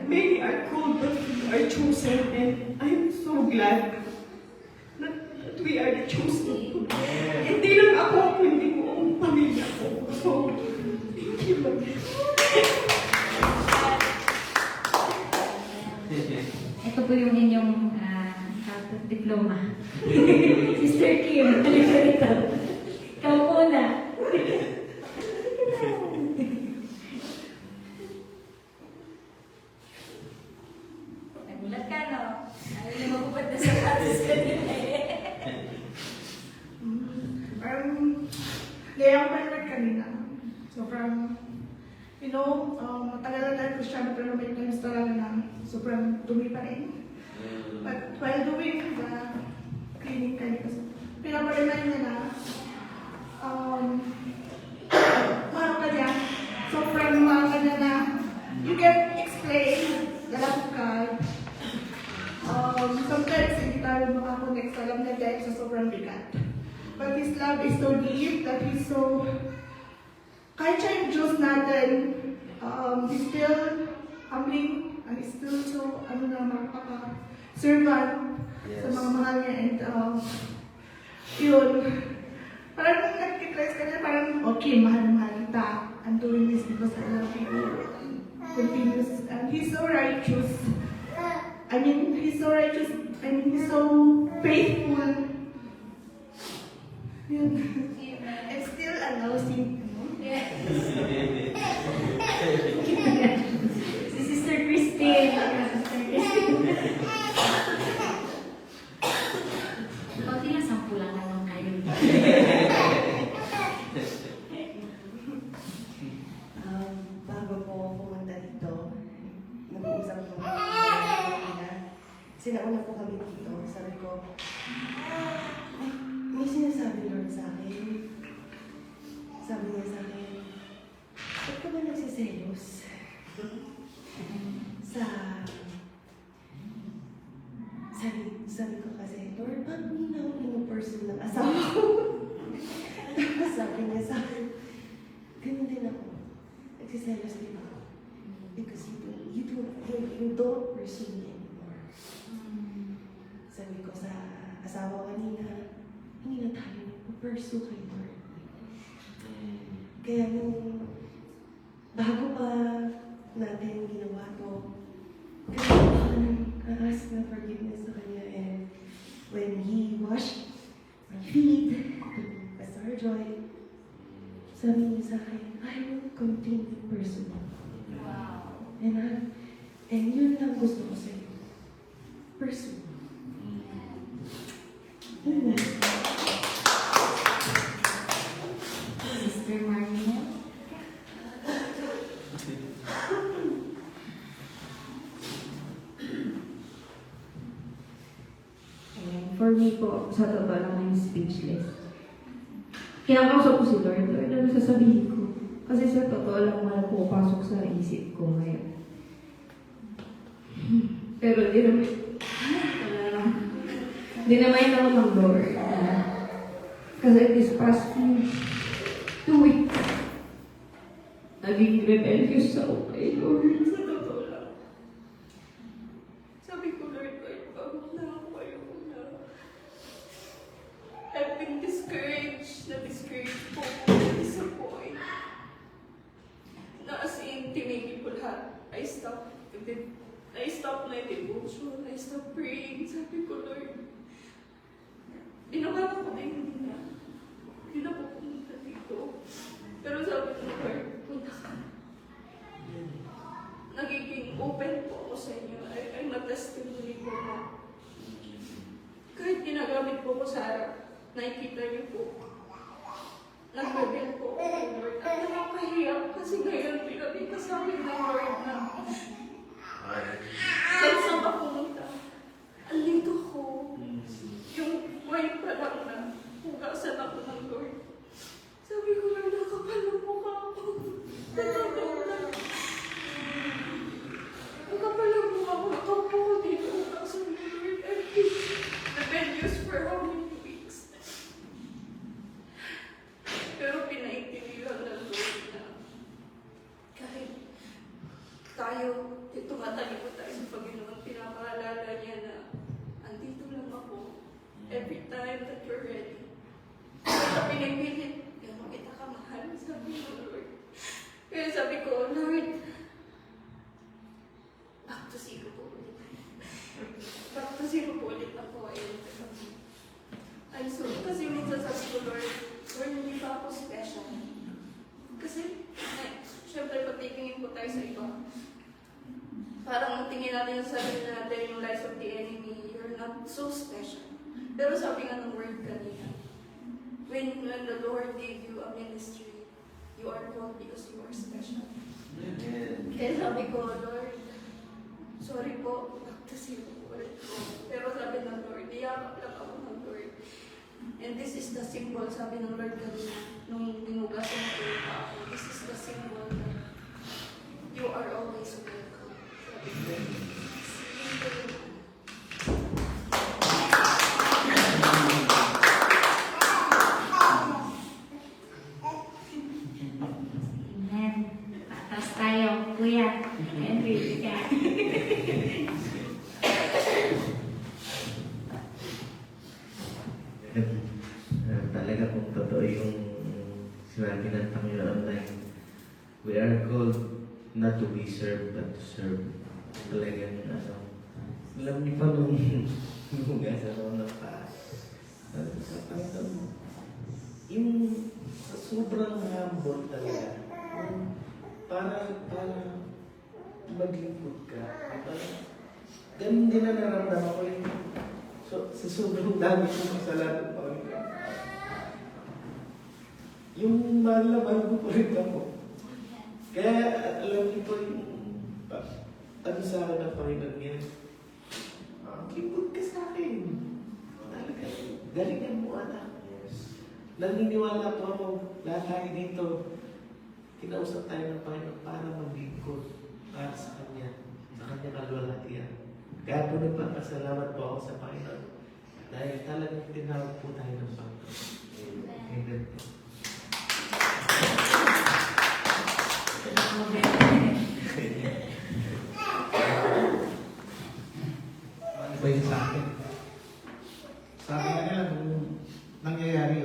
many are called, but few are chosen. And I'm so glad that we are the chosen. Hindi lang ako, kundi buong pamilya ko. So, thank you, Lord. Ito po yung inyong diploma. Sister Kim, halika rito. Ikaw muna. Nagulat ka, no? Ayaw na magupad na sa patis ka din Gaya ko pa kanina. Sobrang, matagal na tayo Kristiyano pero may times talaga na sobrang dumi pa rin. But while doing the cleaning kind of, pinaparemind niya na, mahal ka niya, sobrang mahal ka niya na, you can explain the love of God. Sometimes hindi tayo makakonect sa love niya dahil sa sobrang bigat. But His love is so deep that He's so, kahit siya yung Diyos natin, He's still humbling, and He's still so, servant sa mga mahal niya. And yun, parang nag-request ka niya, parang, okay, mahal na mahal kita. I'm doing this because I love you. Continuous. And He's so righteous. He's so righteous. He's so faithful. Yun. And still allows him. Si Sister Christine. Kunti lang, 10 lang naman kayo. Bago po pumunta dito, nag-uusap ko kanina. Sinauna po kami dito. Sabi ko, may sinasabi Lord sa akin. sabi niya sa akin, ganun din ako. Nagsiselos din ako. Because you don't pursue me anymore. Sabi ko sa asawa kanina, hindi na tayo pursue kay Lord. Kaya nung bago pa natin ginawa to, ask na forgiveness sa kanya. And when he washed my feet, Pastor Joy, sabi niya sa akin, I will continue to pursue. Wow. And yun lang gusto ko sa'yo. Pursue. Amen. Sister Marina? For me po, sa totoo lang I'm speechless. Kinakausap ko si Lord, Lord, ano sasabihin ko? Kasi sa totoo lang wala pupasok sa isip ko ngayon. Pero di naman, wala lang. Di naman ako ng Lord. Kasi this past 2 weeks, naging rebellious ako kay Lord. Sa totoo lang. Sabi ko, Lord, pagod na ako kayo na. I've been discouraged, na-discouraged po ako, na-disappoint. Na as in, tinigil ko lahat. I stopped my devotion, I stopped praying. Sabi ko, Lord, ginawa ko na hindi na po pumunta dito. Pero sabi ko, Lord, punta ka. Nagiging open po ako sa inyo. I'm a testimony po na kahit ginagamit po ko sa harap, nakikita niyo po, nag-rebel po ako kay Lord. At nakakahiyak kasi ngayon pinakita sa akin ng Lord na kahit saan ka pumunta, andito ko. Yung wine pa lang na hugasan ako ng Lord. Sabi ko, Lord, nakapal ng mukha ko. Natataw lang. Nakapal ng mukha ko. Nakaupo ko dito. Hugasan ng Lord. I've been rebellious for how many weeks? Pero pinaintindihan ng Lord na kahit tayo, tumatalikod tayo sa Panginoon, pinapaalala niya na andito lang ako every time that you're ready. Sa pinipilit, gano'n kita kamahal, sabi ng Lord. Kaya sabi ko, Lord, back to zero po ulit. Back to zero po ulit ako. I'm sorry. Kasi minsan sabi ko, Lord, hindi pa ako special. Kasi, syempre, patigingin po tayo sa iba. Parang tingin natin sa sarili natin yung lies of the enemy, you're not so special. Pero sabi nga ng word kanina, when the Lord gave you a ministry, you are called because you are special. Kaya sabi ko, Lord, sorry po, back to zero ulit po. Pero sabi ng Lord, niyakap lang ako ng Lord. And this is the symbol, sabi ng Lord kanina, nung binugasan ko yung ako, this is the symbol that you are always welcome. Amen. Patas tayo, Kuya. Henry, ka. Talaga kung totoo yung sinabi ng Panginoon na we are called not to be served but to serve. Talagang alam niyo pa nung hugasan ako ng paa. Yung sobrang humble talaga. Para maglingkod ka. Ganun din na naramdaman ko yung sa sobrang dami kong kasalanan pa rin. Yung mahal ko pa rin ako. Kaya alam niyo po yung ano sa akin ng Panginoon yan. Lingkod ka sa akin. Talaga, galingan mo anak. Naniniwala po ako, lahat tayo dito, kinausap tayo ng Panginoon para maglingkod para sa Kanya, sa Kanya kalwalhatian. Kaya po nagpapasalamat po ako sa Panginoon dahil talagang tinawag po tayo ng Panginoon. Amen po.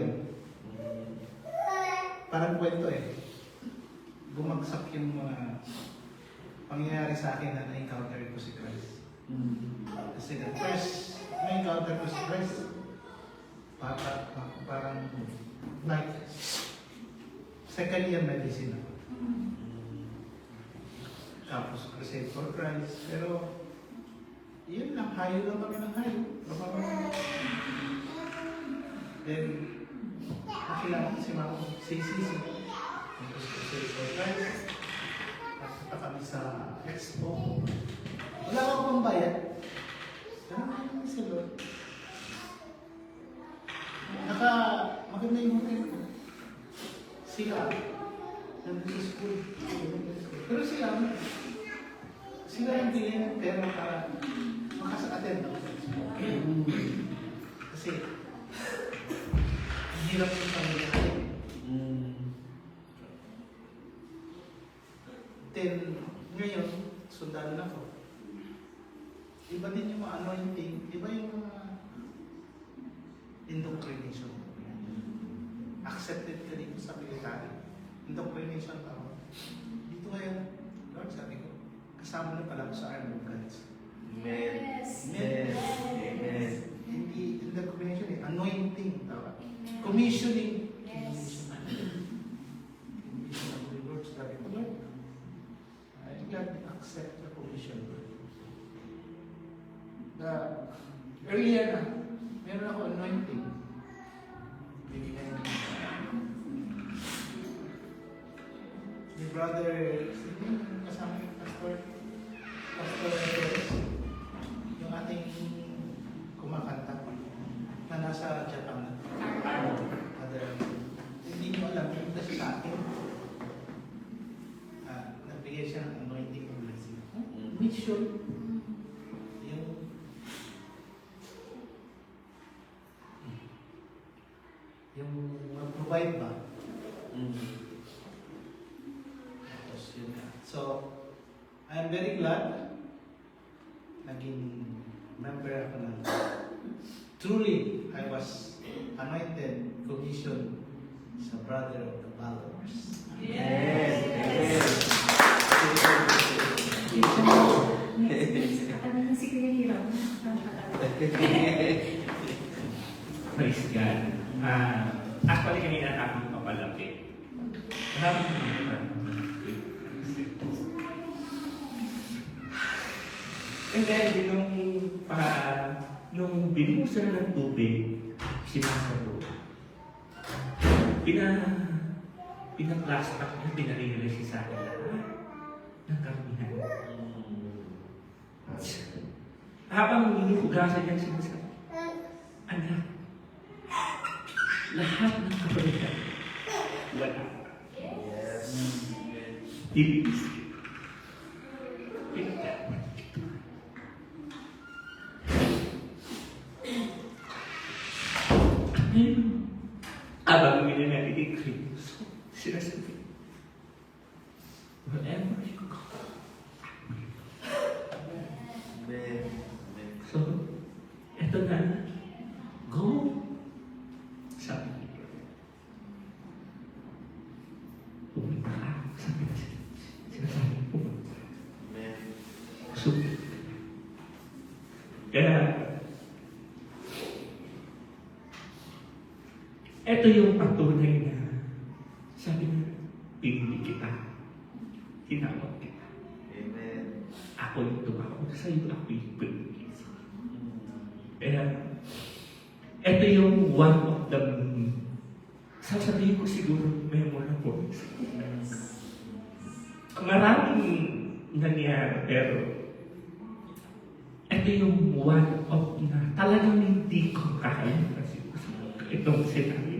yun. Parang kwento eh. Bumagsak yung mga pangyayari sa akin na na-encounter ko si Christ. Kasi the first na-encounter ko si Christ, parang like second year medicine ako. Tapos crusade for Christ. Pero yun lang, hayo lang kami ng hayo. Then, nakilala ko si Mama Sisi. Tapos crusade for Christ. Tapos kami sa expo. Wala akong pambayad. Salamat kami sa Lord. Maganda yung hotel ko. Sila, nandun sa school. Pero sila yung bilhin ng pera para makasakatin. Kasi, hirap yung pamilya. Then, ngayon, sundalo na ko. Iba din yung mga anointing, iba yung mga indoctrination. Accepted ka dito sa military. Indoctrination tawag. Dito ngayon, Lord, sabi ko, kasama na pala ko sa Army of Gods. Amen. Yes. Yes. Amen. Hindi indoctrination eh, anointing tawag. Commissioning. Yes. Commission of the Lord, sabi ko, Lord, I'm glad to accept the commission. Earlier na, meron ako anointing. Binigyan ni brother, sino yung kasama yung Pastor Perez, yung ating kumakanta na nasa Japan. Hindi nyo alam, yung kasi sa akin, nagbigay siya ng anointing of blessing. Mission. Yung mag-provide ba? Tapos yun na. So, I'm very glad naging member ako ng truly, I was anointed, commissioned sa Brother of the Followers. Yes. Ano na si Kuya Hiro? Praise God. Actually, kanina akong papalapit. And then, nung binuhusan ng tubig, sinasalo. Pinaplastak niya, pinarealize sa akin lahat ng karamihan. Habang hinuhugasan niya sinasabi, anak, lahat ng kabalikan, wala. Yes. Ibig abang minanari ni Kristo, sinasabi, wherever you go. Amen. So, eto na, go. Sabi niya, pumunta ka. Sabi niya, sinasabi po. Amen. So, kaya, ito yung patunay na sabi niya, pinili kita. Tinawag kita. Amen. Ako yung tumawag sa iyo, ako yung pinili. Kaya, ito yung one of the, sasabihin ko siguro, memorable. Maraming nangyari, pero ito yung one of na talagang hindi ko kakalimutan itong sinabi.